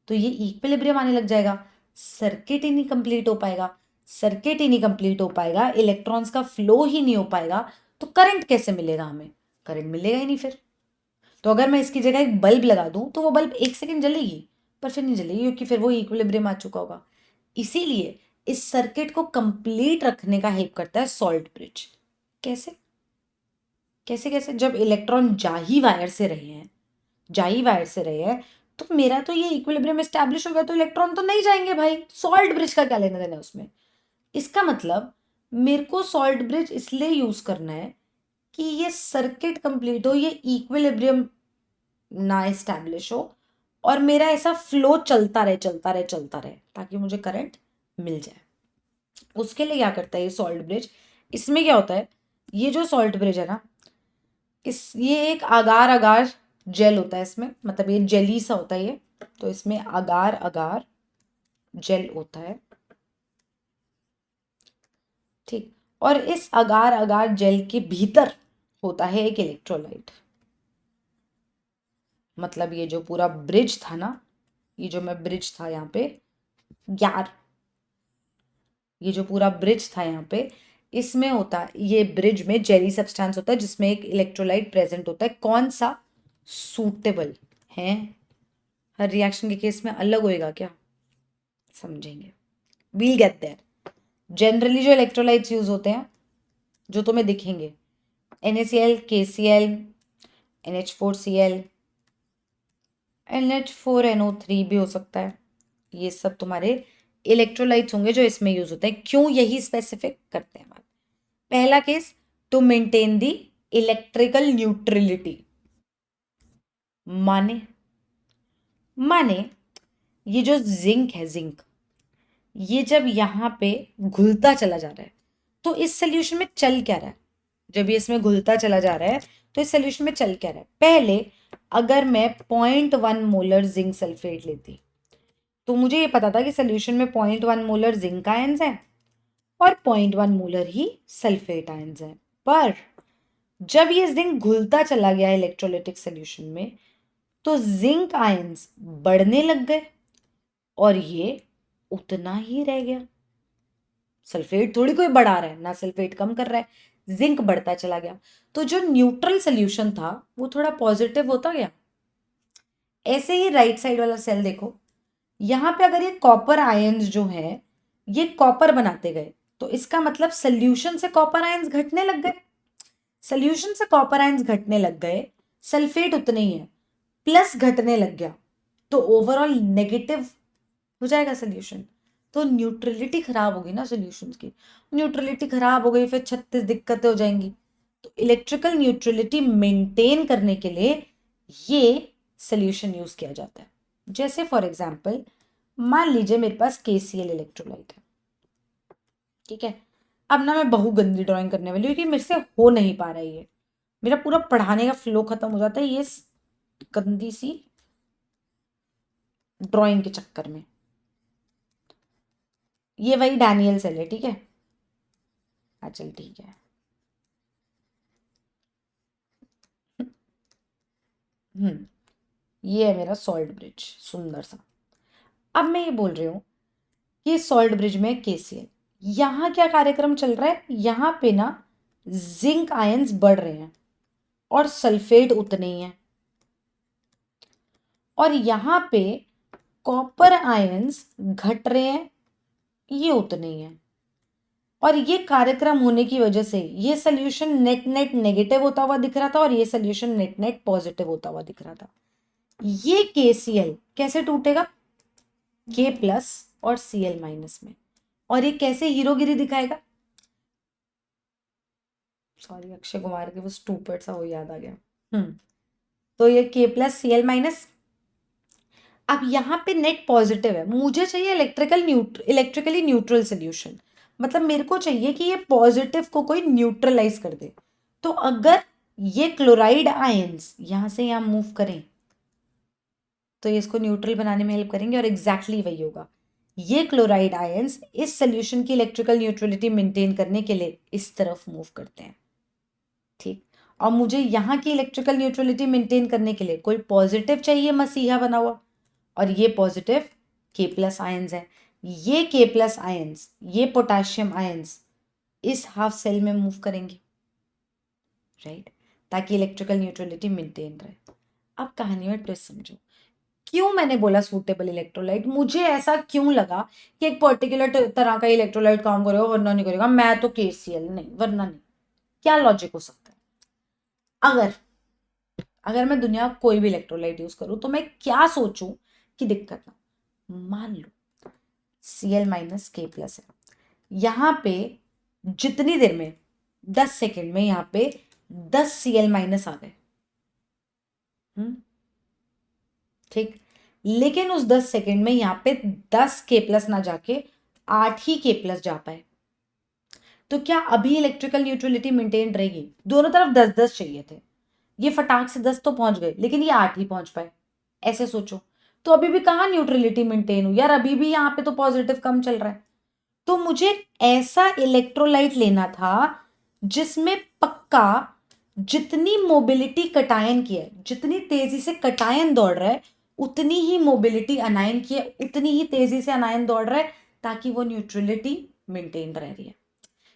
तो ये इक्विलिब्रियम आने लग जाएगा, सर्किट ही नहीं कंप्लीट हो पाएगा, सर्किट ही नहीं कंप्लीट हो पाएगा, इलेक्ट्रॉन्स का फ्लो ही नहीं हो पाएगा, तो करंट कैसे मिलेगा हमें? करंट मिलेगा ही नहीं फिर। तो अगर मैं इसकी जगह एक बल्ब लगा दूं तो वो बल्ब एक सेकेंड जलेगी, पर फिर नहीं जलेगी क्योंकि फिर वो इक्विलिब्रियम आ चुका होगा। इसीलिए इस सर्किट को कंप्लीट रखने का हेल्प करता है सॉल्ट ब्रिज। कैसे कैसे कैसे? जब इलेक्ट्रॉन जा ही वायर से रहे हैं, जा ही वायर से रहे हैं, तो मेरा तो ये इक्विलिब्रियम एस्टैब्लिश हो गया, तो इलेक्ट्रॉन तो नहीं जाएंगे भाई, सॉल्ट ब्रिज का क्या लेना देना है उसमें? इसका मतलब मेरे को सॉल्ट ब्रिज इसलिए यूज करना है कि ये सर्किट कंप्लीट हो, ये इक्विलिब्रियम ना एस्टैब्लिश हो, और मेरा ऐसा फ्लो चलता रहे चलता रहे चलता रहे, ताकि मुझे करंट मिल जाए। उसके लिए क्या करता है ये सॉल्ट ब्रिज? इसमें क्या होता है, ये जो सॉल्ट ब्रिज है ना, ये एक आगार आगार जेल होता है इसमें, मतलब ये जेली सा होता है ये, तो इसमें आगार आगार जेल होता है, ठीक। और इस अगार अगार जेल के भीतर होता है एक इलेक्ट्रोलाइट। मतलब ये जो पूरा ब्रिज था ना, ये जो मैं ब्रिज था यहाँ पे यार, ये जो पूरा ब्रिज था यहाँ पे, इसमें होता है, ये ब्रिज में जेली सब्सटेंस होता है जिसमें एक इलेक्ट्रोलाइट प्रेजेंट होता है। कौन सा? सूटेबल है, हर रिएक्शन के केस में अलग होएगा क्या, समझेंगे, वील गेट देयर। जनरली जो इलेक्ट्रोलाइट्स यूज होते हैं जो तुम्हें दिखेंगे, NaCl, KCl, NH4Cl, NH4NO3 भी हो सकता है, ये सब तुम्हारे इलेक्ट्रोलाइट्स होंगे जो इसमें यूज होते हैं। क्यों यही स्पेसिफिक करते हैं बात। पहला case, to maintain the electrical neutrality, माने माने ये जो जिंक है, जिंक ये जब यहाँ पे घुलता चला जा रहा है तो इस सोल्यूशन में चल क्या रहा है, जब ये इसमें घुलता चला जा रहा है तो इस सोल्यूशन में चल क्या रहा है। पहले अगर मैं 0.1 मोलर जिंक सल्फेट लेती तो मुझे ये पता था कि सोल्यूशन में 0.1 मोलर जिंक आयंस है और 0.1 मोलर ही सल्फेट आयंस है। पर जब ये जिंक घुलता चला गया इलेक्ट्रोलिटिक सोल्यूशन में तो जिंक आयंस बढ़ने लग गए और ये उतना ही रह गया। सल्फेट थोड़ी कोई बढ़ा रहा है ना, सल्फेट कम कर रहा है, जिंक बढ़ता चला गया। तो जो न्यूट्रल सोल्यूशन था वो थोड़ा पॉजिटिव होता गया। ऐसे ही राइट साइड वाला सेल देखो, यहां पे अगर ये कॉपर आयंस जो है ये कॉपर बनाते गए तो इसका मतलब सोल्यूशन से कॉपर आयंस घटने लग गए। सोल्यूशन से कॉपर आयंस घटने लग गए, सल्फेट उतने ही है, प्लस घटने लग गया तो ओवरऑल नेगेटिव हो जाएगा सोल्यूशन। तो न्यूट्रलिटी खराब होगी ना सोल्यूशन की, न्यूट्रलिटी खराब हो गई फिर 36 दिक्कतें हो जाएंगी। तो इलेक्ट्रिकल न्यूट्रलिटी मेंटेन करने के लिए ये सोल्यूशन यूज किया जाता है। जैसे फॉर एग्जांपल मान लीजिए मेरे पास KCl इलेक्ट्रोलाइट है, ठीक है। अब ना मैं बहु गंदी ड्राइंग करने वाली हूँ क्योंकि मेरे से हो नहीं पा रहा है, ये मेरा पूरा पढ़ाने का फ्लो खत्म हो जाता है ये गंदी सी ड्राइंग के चक्कर में। ये वही डैनियल सेल है, ठीक है। चल ठीक है। ये है मेरा सॉल्ट ब्रिज, सुंदर सा। अब मैं ये बोल रही हूँ कि सॉल्ट ब्रिज में KCl, यहाँ क्या कार्यक्रम चल रहा है, यहाँ पे ना जिंक आयंस बढ़ रहे हैं और सल्फेट उतने ही हैं, और यहाँ पे कॉपर आयंस घट रहे हैं, ये उतने ही हैं। और ये कार्यक्रम होने की वजह से ये सोल्यूशन नेट नेट नेगेटिव होता हुआ दिख रहा था और ये सोल्यूशन नेट नेट पॉजिटिव होता हुआ दिख रहा था। ये KCl कैसे टूटेगा, K प्लस और Cl माइनस में, और ये कैसे हीरोगिरी दिखाएगा। सॉरी, अक्षय कुमार के वो स्टूपिड सा वो याद आ गया। तो ये K प्लस Cl माइनस। अब यहाँ पे नेट पॉजिटिव है, मुझे चाहिए इलेक्ट्रिकली न्यूट्रल सोल्यूशन, मतलब मेरे को चाहिए कि ये पॉजिटिव को कोई न्यूट्रलाइज कर दे। तो अगर ये क्लोराइड आयंस यहां से यहां मूव करें तो ये इसको न्यूट्रल बनाने में हेल्प करेंगे, और एग्जैक्टली वही होगा। ये क्लोराइड आयंस इस सोल्यूशन की इलेक्ट्रिकल न्यूट्रलिटी मेंटेन करने के लिए इस तरफ मूव करते हैं, ठीक। और मुझे यहाँ की इलेक्ट्रिकल न्यूट्रलिटी मेंटेन करने के लिए कोई पॉजिटिव चाहिए मसीहा बना हुआ, और ये पॉजिटिव K प्लस आयंस है। ये K प्लस आयंस, ये पोटेशियम आयंस इस हाफ सेल में मूव करेंगे, राइट, ताकि इलेक्ट्रिकल न्यूट्रलिटी मेंटेन रहे। अब कहानी में ट्विस्ट समझो, क्यों मैंने बोला सूटेबल इलेक्ट्रोलाइट, मुझे ऐसा क्यों लगा कि एक पर्टिकुलर तरह का इलेक्ट्रोलाइट काम करेगा वरना नहीं करेगा, मैं तो KCl नहीं वरना नहीं, क्या लॉजिक हो सकता है। अगर मैं दुनिया कोई भी इलेक्ट्रोलाइट यूज करूं तो मैं क्या सोचूं कि दिक्कत ना, मान लो Cl माइनस K प्लस है, यहां पे जितनी देर में 10 सेकेंड में यहाँ पे 10 Cl माइनस आ गए, ठीक। लेकिन उस 10 सेकेंड में यहाँ पे 10 K प्लस ना जाके 8 ही K प्लस जा पाए, तो क्या अभी इलेक्ट्रिकल न्यूट्रलिटी मेंटेन रहेगी। दोनों तरफ 10-10 चाहिए थे, ये फटाक से 10 तो पहुंच गए लेकिन ये 8 ही पहुंच पाए, ऐसे सोचो। तो अभी भी कहाँ न्यूट्रलिटी मेंटेन हुई यार, अभी भी यहाँ पे तो पॉजिटिव कम चल रहा है। तो मुझे ऐसा इलेक्ट्रोलाइट लेना था जिसमें पक्का जितनी मोबिलिटी कटायन की है, जितनी तेजी से कटायन दौड़ रहा है उतनी ही मोबिलिटी अनायन की है, उतनी ही तेजी से अनायन दौड़ रहा है, ताकि वो न्यूट्रलिटी मेंटेन रह रही है।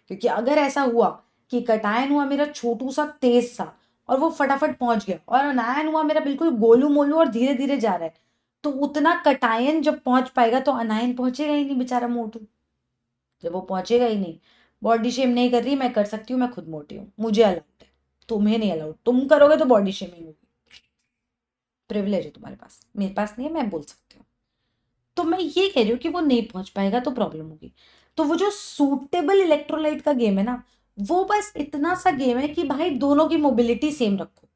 क्योंकि अगर ऐसा हुआ कि कटायन हुआ मेरा छोटू सा तेज सा और वो फटाफट पहुंच गया, और अनायन हुआ मेरा बिल्कुल गोलू मोलू और धीरे धीरे जा रहा है, तो उतना कटायन जब पहुंच पाएगा तो अनायन पहुंचेगा ही नहीं बेचारा मोटू। जब वो पहुंचेगा ही नहीं, बॉडी शेम नहीं कर रही, मैं कर सकती हूँ, मैं खुद मोटी हूँ, मुझे अलाउड है, तुम्हें नहीं अलाउड, तुम करोगे तो बॉडी शेमिंग होगी। प्रिविलेज है तुम्हारे पास, मेरे पास नहीं है, मैं बोल सकती हूँ। तो मैं ये कह रही हूँ कि वो नहीं पहुंच पाएगा तो प्रॉब्लम होगी। तो वो जो सूटेबल इलेक्ट्रोलाइट का गेम है ना, वो बस इतना सा गेम है कि भाई दोनों की मोबिलिटी सेम रखो,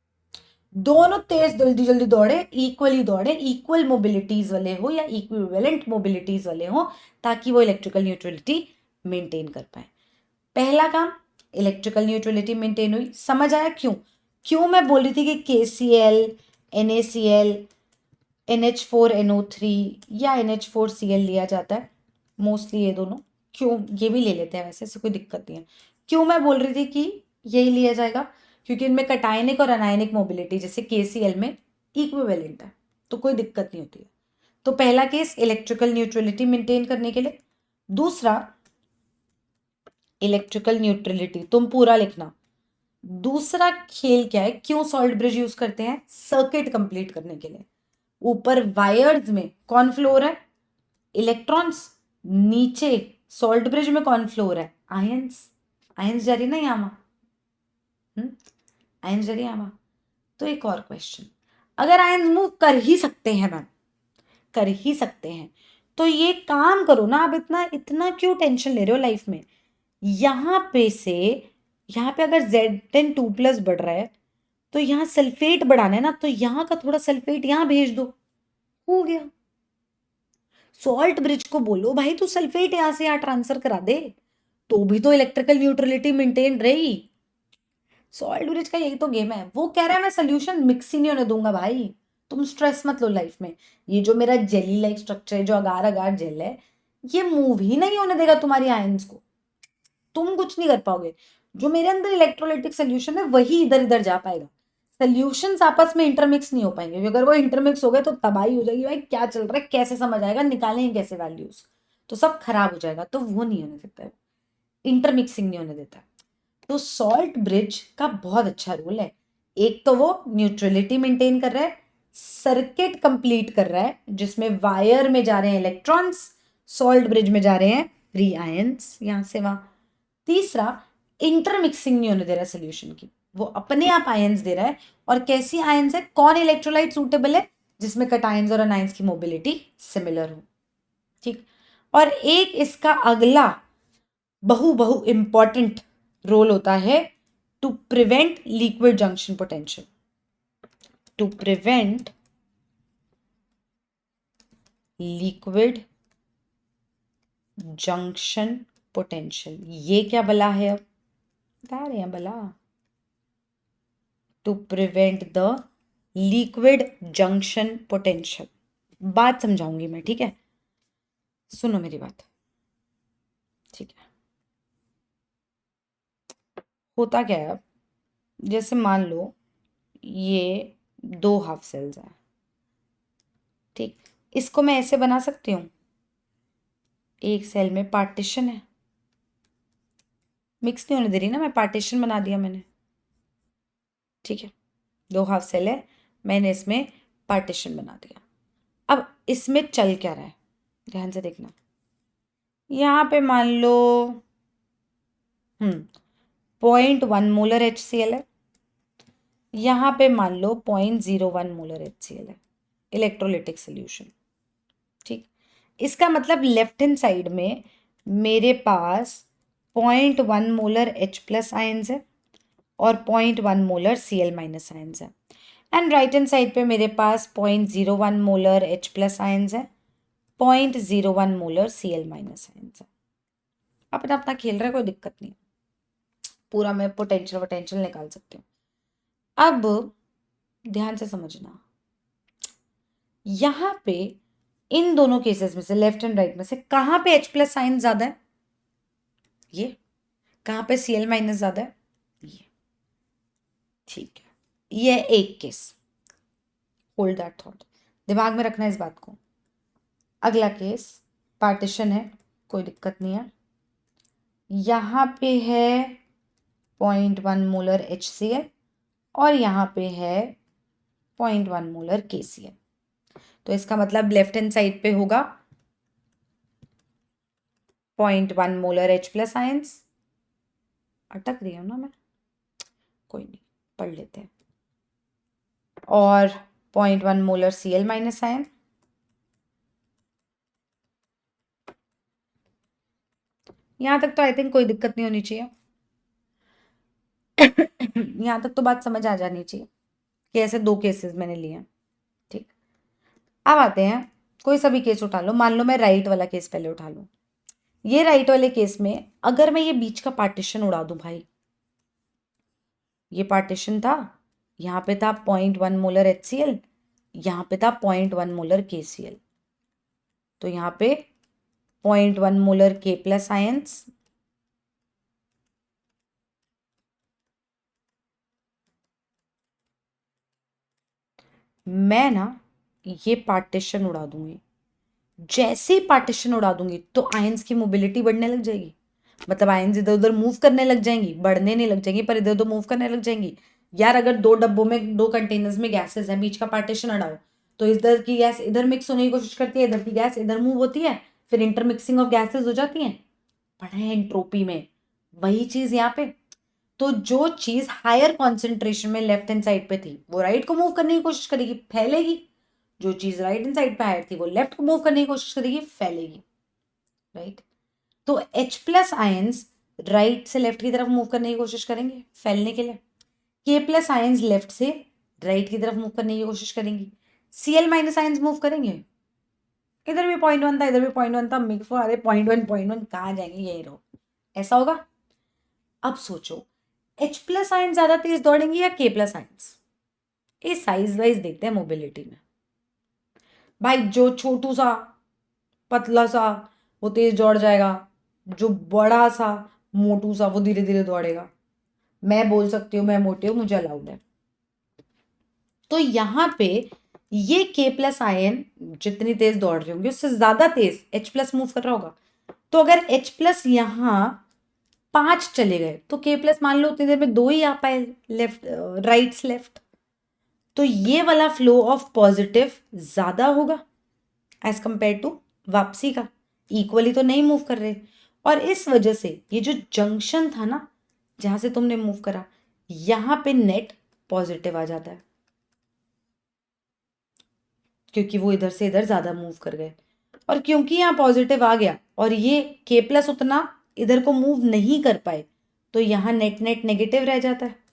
दोनों तेज जल्दी जल्दी दौड़े, इक्वली दौड़े, इक्वल मोबिलिटीज वाले हो या इक्विवेलेंट मोबिलिटीज वाले हो, ताकि वो इलेक्ट्रिकल न्यूट्रलिटी मेंटेन कर पाए। पहला काम, इलेक्ट्रिकल न्यूट्रलिटी मेंटेन हुई। समझ आया क्यों? क्यों मैं बोल रही थी कि KCl, NaCl, NH4NO3 या NH4Cl लिया जाता है, मोस्टली ये दोनों। क्यों? ये भी ले लेते हैं वैसे, ऐसे कोई दिक्कत नहीं है। क्यों मैं बोल रही थी कि यही लिया जाएगा? क्योंकि इनमें कटायनिक और अनायनिक मोबिलिटी जैसे KCl में इक्विवेलेंट है, तो कोई दिक्कत नहीं होती है। तो पहला केस इलेक्ट्रिकल न्यूट्रलिटी मेंटेन करने के लिए। दूसरा, इलेक्ट्रिकल न्यूट्रलिटी तुम पूरा लिखना। दूसरा खेल क्या है, क्यों सॉल्ट ब्रिज यूज करते हैं? सर्किट कंप्लीट करने के लिए। ऊपर वायर्स में कौन फ्लो हो रहा है? इलेक्ट्रॉन्स। नीचे सॉल्ट ब्रिज में कौन फ्लो हो रहा है? आयंस। आयंस जा रही ना यहाँ, आयंस जा रही यहाँ। तो एक और क्वेश्चन, अगर आयंस मूव कर ही सकते हैं मैम, कर ही सकते हैं, तो ये काम करो ना, आप इतना इतना क्यों टेंशन ले रहे हो लाइफ में? यहाँ पे से, यहाँ पे अगर Zn2+ बढ़ रहा है, तो यहाँ सल्फेट बढ़ाना है ना, तो यहाँ का थोड़ा सल्फेट यहाँ भेज दो, हो गया। सॉल्ट ब्रिज को बोलो भाई तू सल्फेट यहाँ से यहाँ ट्रांसफर करा दे, तो भी तो इलेक्ट्रिकल न्यूट्रलिटी मेंटेन रहेगी। सॉल्ट ब्रिज का यही तो गेम है। वो कह रहा है मैं सोल्यूशन मिक्स ही नहीं होने दूंगा भाई, तुम स्ट्रेस मत लो लाइफ में। ये जो मेरा जेली लाइक स्ट्रक्चर है, जो अगार अगार जेल है, ये मूव ही नहीं होने देगा तुम्हारी आयंस को, तुम कुछ नहीं कर पाओगे। जो मेरे अंदर इलेक्ट्रोलाइटिक सोल्यूशन है वही इधर इधर जा पाएगा। सोल्यूशंस आपस में इंटरमिक्स नहीं हो पाएंगे, क्योंकि अगर वो इंटरमिक्स हो गए तो तबाही हो जाएगी। भाई क्या चल रहा है, कैसे समझ आएगा, निकालेंगे कैसे वैल्यूज, तो सब खराब हो जाएगा। तो वो नहीं होने देता है, इंटरमिक्सिंग नहीं होने देता। तो सॉल्ट ब्रिज का बहुत अच्छा रोल है। एक तो वो न्यूट्रलिटी मेंटेन कर रहा है, सर्किट कंप्लीट कर रहा है जिसमें वायर में जा रहे हैं इलेक्ट्रॉन्स, सॉल्ट ब्रिज में जा रहे हैं फ्री आयंस यहां से वहां। तीसरा, इंटरमिक्सिंग नहीं होने दे रहा है सोल्यूशन की, वो अपने आप आयंस दे रहा है। और कैसी आयंस है, कौन इलेक्ट्रोलाइट सूटेबल है? जिसमें कटायंस और अनायंस की मोबिलिटी सिमिलर हो। ठीक। और एक इसका अगला बहु बहु इंपॉर्टेंट रोल होता है, to prevent liquid junction potential. To prevent liquid junction potential. ये क्या बला है, अब बता रहे हैं बला। To prevent the liquid junction potential. बात समझाऊंगी मैं, ठीक है, सुनो मेरी बात। ठीक है, होता क्या है अब, जैसे मान लो ये 2 हाफ सेल्स हैं, ठीक, इसको मैं ऐसे बना सकती हूँ, एक सेल में पार्टीशन है, मिक्स नहीं होने दे रही ना मैं, पार्टीशन बना दिया मैंने, ठीक है, 2 हाफ सेल है, मैंने इसमें पार्टीशन बना दिया। अब इसमें चल क्या रहा है, ध्यान से देखना। यहाँ पे मान लो 0.1 मोलर HCl है, यहाँ पे मान लो 0.01 मोलर HCl है, इलेक्ट्रोलिटिक सोल्यूशन। ठीक, इसका मतलब लेफ्ट हैंड साइड में मेरे पास 0.1 मोलर H+ आयंस है और 0.1 मोलर Cl- आयंस है। एंड राइट हैंड साइड पे मेरे पास 0.01 मोलर H+ आयंस है, 0.01 मोलर Cl- आयंस है। अपना अपना खेल रहा है, कोई दिक्कत नहीं, पूरा मैं पोटेंशियल निकाल सकती हूँ। अब ध्यान से समझना, यहाँ पे इन दोनों केसेस में से, लेफ्ट एंड राइट में से, कहाँ पे H+ साइन ज्यादा है? ये। कहाँ पे Cl- ज्यादा है? ये। ठीक है, ये एक केस, होल्ड दैट थॉट, दिमाग में रखना इस बात को। अगला केस, पार्टीशन है, कोई दिक्कत नहीं है, यहाँ पे है 0.1 मोलर HCl और यहाँ पे है 0.1 मोलर KCl। तो इसका मतलब लेफ्ट हैंड साइड पे होगा 0.1 मोलर H+ आयंस, अटक रही हूँ ना मैं, कोई नहीं, पढ़ लेते हैं, और 0.1 मोलर Cl- आयन। यहां तक तो आई थिंक कोई दिक्कत नहीं होनी चाहिए। यहां तक तो बात समझ आ जानी चाहिए। कि ऐसे 2 केसेस मैंने लिए हैं, ठीक। अब आते हैं, कोई सा भी केस उठा लो, मान लो मैं राइट वाला केस पहले उठा लूँ। ये राइट वाले केस में अगर मैं ये बीच का पार्टीशन उड़ा दूं भाई, ये पार्टीशन था, यहाँ पे था 0.1 मोलर HCl, यहाँ पे था 0.1 मोलर KCl, तो यहाँ पे 0.1 मोलर K प्लस आयंस, मैं ना ये पार्टीशन उड़ा दूंगी। जैसे ही पार्टीशन उड़ा दूंगी तो आयंस की मोबिलिटी बढ़ने लग जाएगी, मतलब आयंस इधर उधर मूव करने लग जाएंगी, बढ़ने नहीं लग जाएंगी पर इधर उधर मूव करने लग जाएंगी। यार अगर 2 डब्बों में 2 कंटेनर्स में गैसेस हैं, बीच का पार्टीशन हटाओ तो इधर की गैस इधर मिक्स होने की कोशिश करती है, इधर की गैस इधर मूव होती है, फिर इंटरमिक्सिंग ऑफ गैसेस हो जाती है। पढ़े हैं एंट्रोपी में, वही चीज यहाँ पे। तो जो चीज हायर कॉन्सेंट्रेशन में लेफ्ट हैंड साइड पे थी वो राइट को मूव करने की कोशिश करेगी, फैलेगी। जो चीज राइट हैंड साइड पे हायर थी वो लेफ्ट को मूव करने की कोशिश करेगी, फैलेगी, राइट। तो H प्लस आयंस राइट से लेफ्ट की तरफ मूव करने की कोशिश करेंगे फैलने के लिए, K प्लस आयंस लेफ्ट से राइट की तरफ मूव करने की कोशिश करेंगी, Cl माइनस आयंस मूव करेंगे, इधर भी 0.1 था इधर भी 0.1 था, मिक्स अरे 0.1 कहाँ जाएंगे, यही रहो, ऐसा होगा। अब सोचो H प्लस आयंस ज्यादा तेज दौड़ेंगे या K प्लस आयंस, ये साइज वाइज देखते हैं मोबिलिटी में। भाई जो छोटू सा पतला सा वो तेज दौड़ जाएगा, जो बड़ा सा मोटू सा वो धीरे धीरे दौड़ेगा। मैं बोल सकती हूँ मैं मोटी हूँ, मुझे अलाउड है। तो यहाँ पे ये K प्लस आयन जितनी तेज दौड़ रही होंगी उससे ज्यादा तेज H प्लस मूव कर रहा होगा। तो अगर H प्लस यहाँ 5 चले गए तो K प्लस मान लो उतनी देर में 2 ही आ पाए, लेफ्ट राइट से लेफ्ट। तो ये वाला फ्लो ऑफ पॉजिटिव ज्यादा होगा एज कंपेयर टू वापसी का, इक्वली तो नहीं मूव कर रहे। और इस वजह से ये जो जंक्शन था ना जहां से तुमने मूव करा, यहां पे नेट पॉजिटिव आ जाता है क्योंकि वो इधर से इधर ज्यादा मूव कर गए। और क्योंकि यहाँ पॉजिटिव आ गया और ये K प्लस उतना इधर को मूव नहीं कर पाए तो यहाँ नेट नेट नेगेटिव रह जाता है।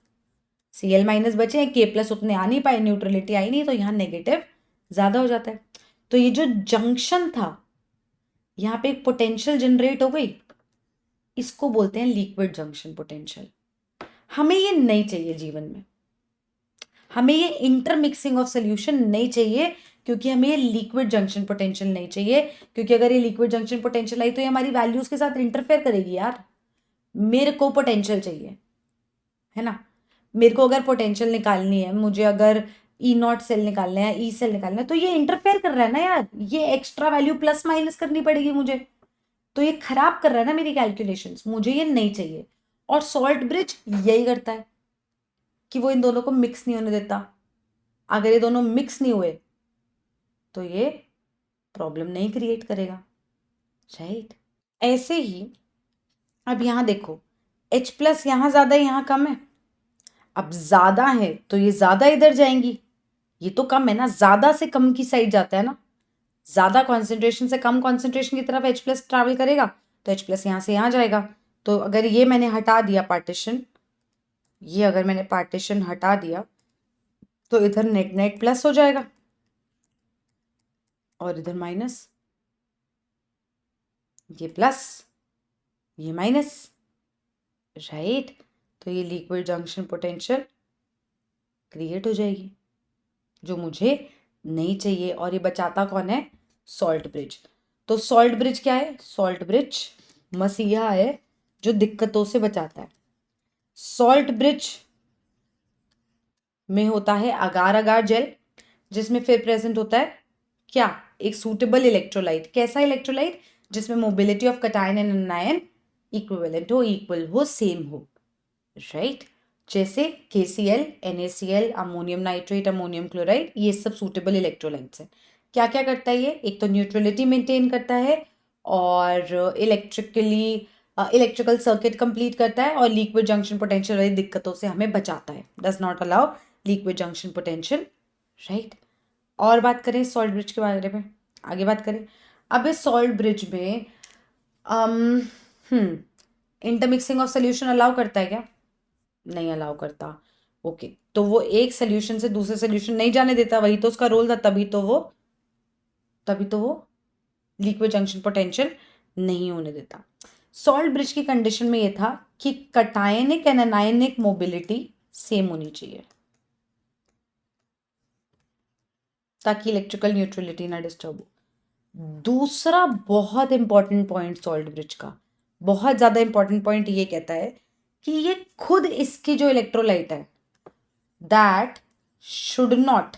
Cl माइनस बचे हैं, K प्लस उतने आ नहीं पाए, न्यूट्रलिटी आई नहीं, तो यहाँ नेगेटिव ज्यादा हो जाता है। तो ये जो जंक्शन था यहाँ पे एक पोटेंशियल जनरेट हो गई, इसको बोलते हैं लिक्विड जंक्शन पोटेंशियल। हमें ये नहीं चाहिए जीवन में, हमें ये इंटरमिक्सिंग ऑफ सोल्यूशन नहीं चाहिए, क्योंकि हमें ये लिक्विड जंक्शन पोटेंशियल नहीं चाहिए। क्योंकि अगर ये लिक्विड जंक्शन पोटेंशियल आई तो ये हमारी वैल्यूज के साथ इंटरफेयर करेगी यार। मेरे को पोटेंशियल चाहिए, है ना। मेरे को अगर पोटेंशियल निकालनी है, मुझे अगर E0 सेल निकालना है, E सेल निकालना है, तो ये इंटरफेयर कर रहा है ना यार, ये एक्स्ट्रा वैल्यू प्लस माइनस करनी पड़ेगी मुझे, तो ये खराब कर रहा है ना मेरी कैलकुलेशंस, मुझे ये नहीं चाहिए। और सॉल्ट ब्रिज यही करता है कि वो इन दोनों को मिक्स नहीं होने देता। अगर ये दोनों मिक्स नहीं हुए तो ये प्रॉब्लम नहीं क्रिएट करेगा, राइट। ऐसे ही अब यहां देखो, H प्लस यहां ज्यादा यहां कम है। अब ज्यादा है तो ये ज्यादा इधर जाएंगी, ये तो कम है ना, ज्यादा से कम की साइड जाता है ना, ज्यादा कॉन्सेंट्रेशन से कम कॉन्सेंट्रेशन की तरफ H प्लस ट्रैवल करेगा, तो H प्लस यहां से यहां जाएगा। तो अगर ये मैंने हटा दिया पार्टीशन, ये अगर मैंने पार्टीशन हटा दिया तो इधर नेट नेट प्लस हो जाएगा और इधर माइनस, ये प्लस ये माइनस, राइट। तो ये लिक्विड जंक्शन पोटेंशियल क्रिएट हो जाएगी जो मुझे नहीं चाहिए। और ये बचाता कौन है, सॉल्ट ब्रिज। तो सॉल्ट ब्रिज क्या है, सॉल्ट ब्रिज मसीहा है जो दिक्कतों से बचाता है। सॉल्ट ब्रिज में होता है अगार अगार जेल, जिसमें फिर प्रेजेंट होता है क्या, एक सूटेबल इलेक्ट्रोलाइट। कैसा इलेक्ट्रोलाइट, जिसमें mobility of cation and anion equivalent हो, इक्वल हो, सेम हो, राइट। जैसे KCl, NaCl, ammonium nitrate, ammonium chloride, ये सब सूटेबल इलेक्ट्रोलाइट्स हैं। क्या क्या करता है ये, एक तो न्यूट्रलिटी मेंटेन करता है और इलेक्ट्रिकल सर्किट कंप्लीट करता है और लिक्विड जंक्शन पोटेंशियल वाली दिक्कतों से हमें बचाता है, does not allow liquid junction potential, right. और बात करें सॉल्ट ब्रिज के बारे में, आगे बात करें। अब इस सॉल्ट ब्रिज में इंटरमिक्सिंग ऑफ सोल्यूशन अलाउ करता है क्या, नहीं अलाउ करता। ओके, तो वो एक सोल्यूशन से दूसरे सोल्यूशन नहीं जाने देता, वही तो उसका रोल था, तभी तो वो लिक्विड जंक्शन पोटेंशियल नहीं होने देता। सॉल्ट ब्रिज की कंडीशन में ये था कि cationic and anionic mobility same होनी चाहिए ताकि इलेक्ट्रिकल न्यूट्रलिटी ना डिस्टर्ब हो। दूसरा बहुत इंपॉर्टेंट पॉइंट सॉल्ट ब्रिज का, बहुत ज्यादा इंपॉर्टेंट पॉइंट ये कहता है कि ये खुद इसकी जो इलेक्ट्रोलाइट है दैट शुड नॉट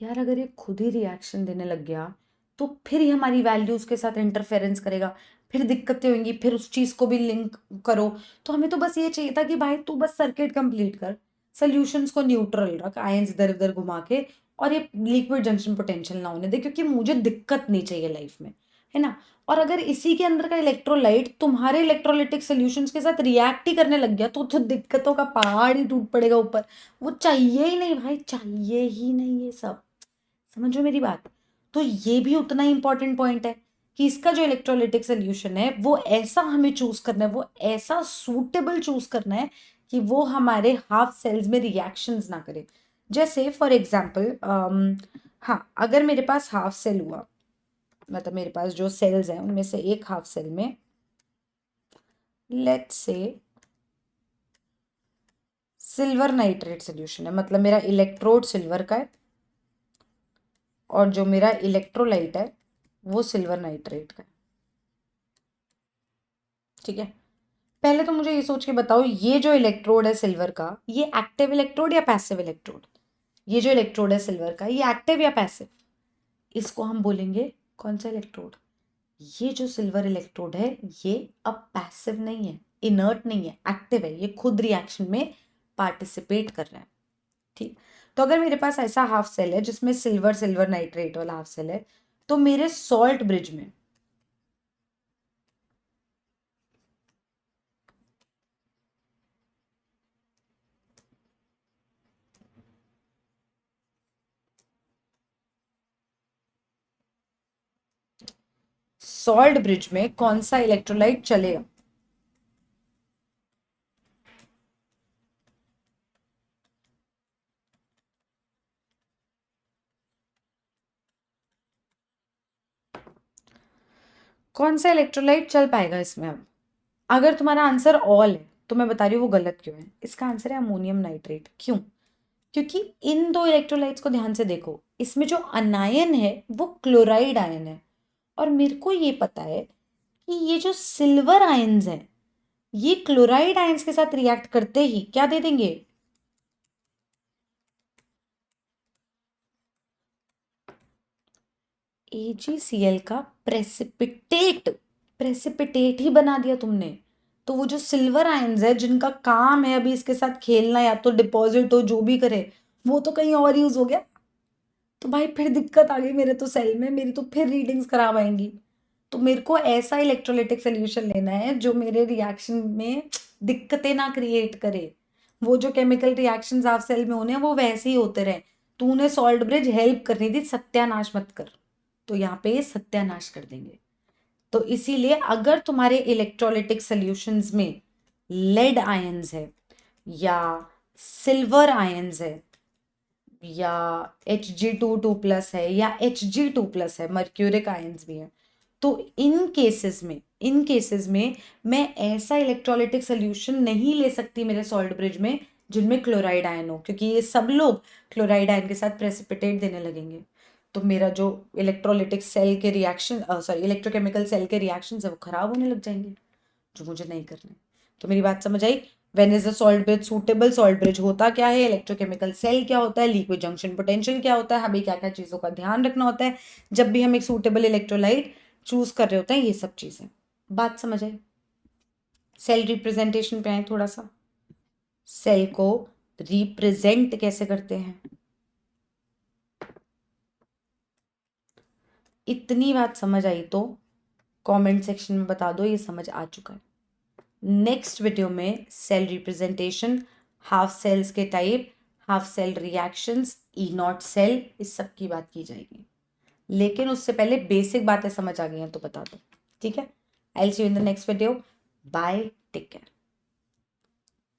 यार अगर ये खुद ही रिएक्शन देने लग गया तो फिर ही हमारी वैल्यूज के साथ इंटरफेरेंस करेगा, फिर दिक्कतें होंगी, फिर उस चीज को भी लिंक करो। तो हमें तो बस ये चाहिए था कि भाई तू बस सर्किट कंप्लीट कर, सॉल्यूशंस को न्यूट्रल रख, आयंस इधर उधर घुमा के, और ये लिक्विड जंक्शन पोटेंशियल ना होने दे, क्योंकि मुझे दिक्कत नहीं चाहिए लाइफ में, है ना। और अगर इसी के अंदर का इलेक्ट्रोलाइट तुम्हारे इलेक्ट्रोलाइटिक सॉल्यूशंस के साथ रिएक्ट ही करने लग गया तो दिक्कतों का पहाड़ ही टूट पड़ेगा ऊपर। वो चाहिए ही नहीं भाई, चाहिए ही नहीं ये सब। समझो मेरी बात। तो ये भी उतना ही इंपॉर्टेंट पॉइंट है कि इसका जो इलेक्ट्रोलाइटिक सोल्यूशन है वो ऐसा हमें चूज करना है, वो ऐसा सूटेबल चूज करना है कि वो हमारे हाफ सेल्स में रिएक्शंस ना करे। जैसे फॉर एग्जाम्पल हाँ, अगर मेरे पास हाफ सेल हुआ, मतलब मेरे पास जो सेल्स हैं उनमें से एक हाफ सेल में let's say silver nitrate solution है, मतलब मेरा इलेक्ट्रोड सिल्वर का है और जो मेरा इलेक्ट्रोलाइट है वो सिल्वर नाइट्रेट का है। ठीक है, पहले तो मुझे ये सोच के बताओ, ये जो इलेक्ट्रोड है सिल्वर का, ये एक्टिव इलेक्ट्रोड या पैसिव इलेक्ट्रोड? ये जो इलेक्ट्रोड है सिल्वर का, ये एक्टिव या पैसिव? इसको हम बोलेंगे कौन सा इलेक्ट्रोड? ये जो सिल्वर इलेक्ट्रोड है ये अब पैसिव नहीं है, इनर्ट नहीं है, एक्टिव है, ये खुद रिएक्शन में पार्टिसिपेट कर रहा है। ठीक, तो अगर मेरे पास ऐसा हाफ सेल है जिसमें सिल्वर सिल्वर नाइट्रेट वाला हाफ सेल है, तो मेरे सॉल्ट ब्रिज में सॉल्ट ब्रिज में कौन सा इलेक्ट्रोलाइट चलेगा? कौन सा इलेक्ट्रोलाइट चल पाएगा इसमें? अब अगर तुम्हारा आंसर ऑल है तो मैं बता रही हूँ वो गलत क्यों है। इसका आंसर है अमोनियम नाइट्रेट। क्यों? क्योंकि इन दो इलेक्ट्रोलाइट्स को ध्यान से देखो, इसमें जो अनायन है वो क्लोराइड आयन है, और मेरे को ये पता है कि ये जो सिल्वर आयन्स हैं ये क्लोराइड आयन्स के साथ रिएक्ट करते ही क्या दे देंगे? AgCl का प्रेसिपिटेट, प्रेसिपिटेट ही बना दिया तुमने। तो वो जो सिल्वर आयन्स है जिनका काम है अभी इसके साथ खेलना या तो डिपॉजिट हो जो भी करे, वो तो कहीं और यूज हो गया। तो भाई फिर दिक्कत आ गई मेरे तो सेल में, मेरी तो फिर रीडिंग्स खराब आएंगी। तो मेरे को ऐसा इलेक्ट्रोलाइटिक सोल्यूशन लेना है जो मेरे रिएक्शन में दिक्कतें ना क्रिएट करे। वो जो केमिकल रिएक्शंस आप सेल में होने हैं वो वैसे ही होते रहे। तूने सॉल्ट ब्रिज हेल्प करनी थी, सत्यानाश मत कर। तो यहाँ पे सत्यानाश कर देंगे। तो इसीलिए अगर तुम्हारे इलेक्ट्रोलाइटिक सॉल्यूशंस में लेड आयंस है या सिल्वर आयंस है या Hg2 2+ है या Hg2+ है, मर्क्यूरिक आयंस भी है, तो इन केसेस में मैं ऐसा इलेक्ट्रोलाइटिक सोल्यूशन नहीं ले सकती मेरे सॉल्ट ब्रिज में जिनमें क्लोराइड आयन हो, क्योंकि ये सब लोग क्लोराइड आयन के साथ प्रेसिपिटेट देने लगेंगे। तो मेरा जो इलेक्ट्रोलाइटिक सेल के रिएक्शन, सॉरी इलेक्ट्रोकेमिकल सेल के रिएक्शन है वो खराब होने लग जाएंगे, जो मुझे नहीं करने। तो मेरी बात समझ आई? When is a salt bridge suitable? Salt bridge होता क्या है, इलेक्ट्रोकेमिकल सेल क्या होता है, लिक्विड जंक्शन पोटेंशियल क्या होता है, हमें क्या क्या चीज़ों का ध्यान रखना होता है जब भी हम एक सूटेबल इलेक्ट्रोलाइट चूज कर रहे होते हैं, ये सब चीज़ें। बात समझ आई? सेल रिप्रेजेंटेशन पे आए थोड़ा सा। सेल को रिप्रेजेंट कैसे करते हैं, इतनी बात समझ आई तो कमेंट सेक्शन में बता दो ये समझ आ चुका है। नेक्स्ट वीडियो में सेल रिप्रेजेंटेशन, हाफ सेल्स के type, half cell reactions, E naught cell, इस सब की बात की जाएगी। लेकिन उससे पहले बेसिक बातें समझ आ गई हैं तो बता दो, ठीक है। I will see you in the next video. Bye, take care.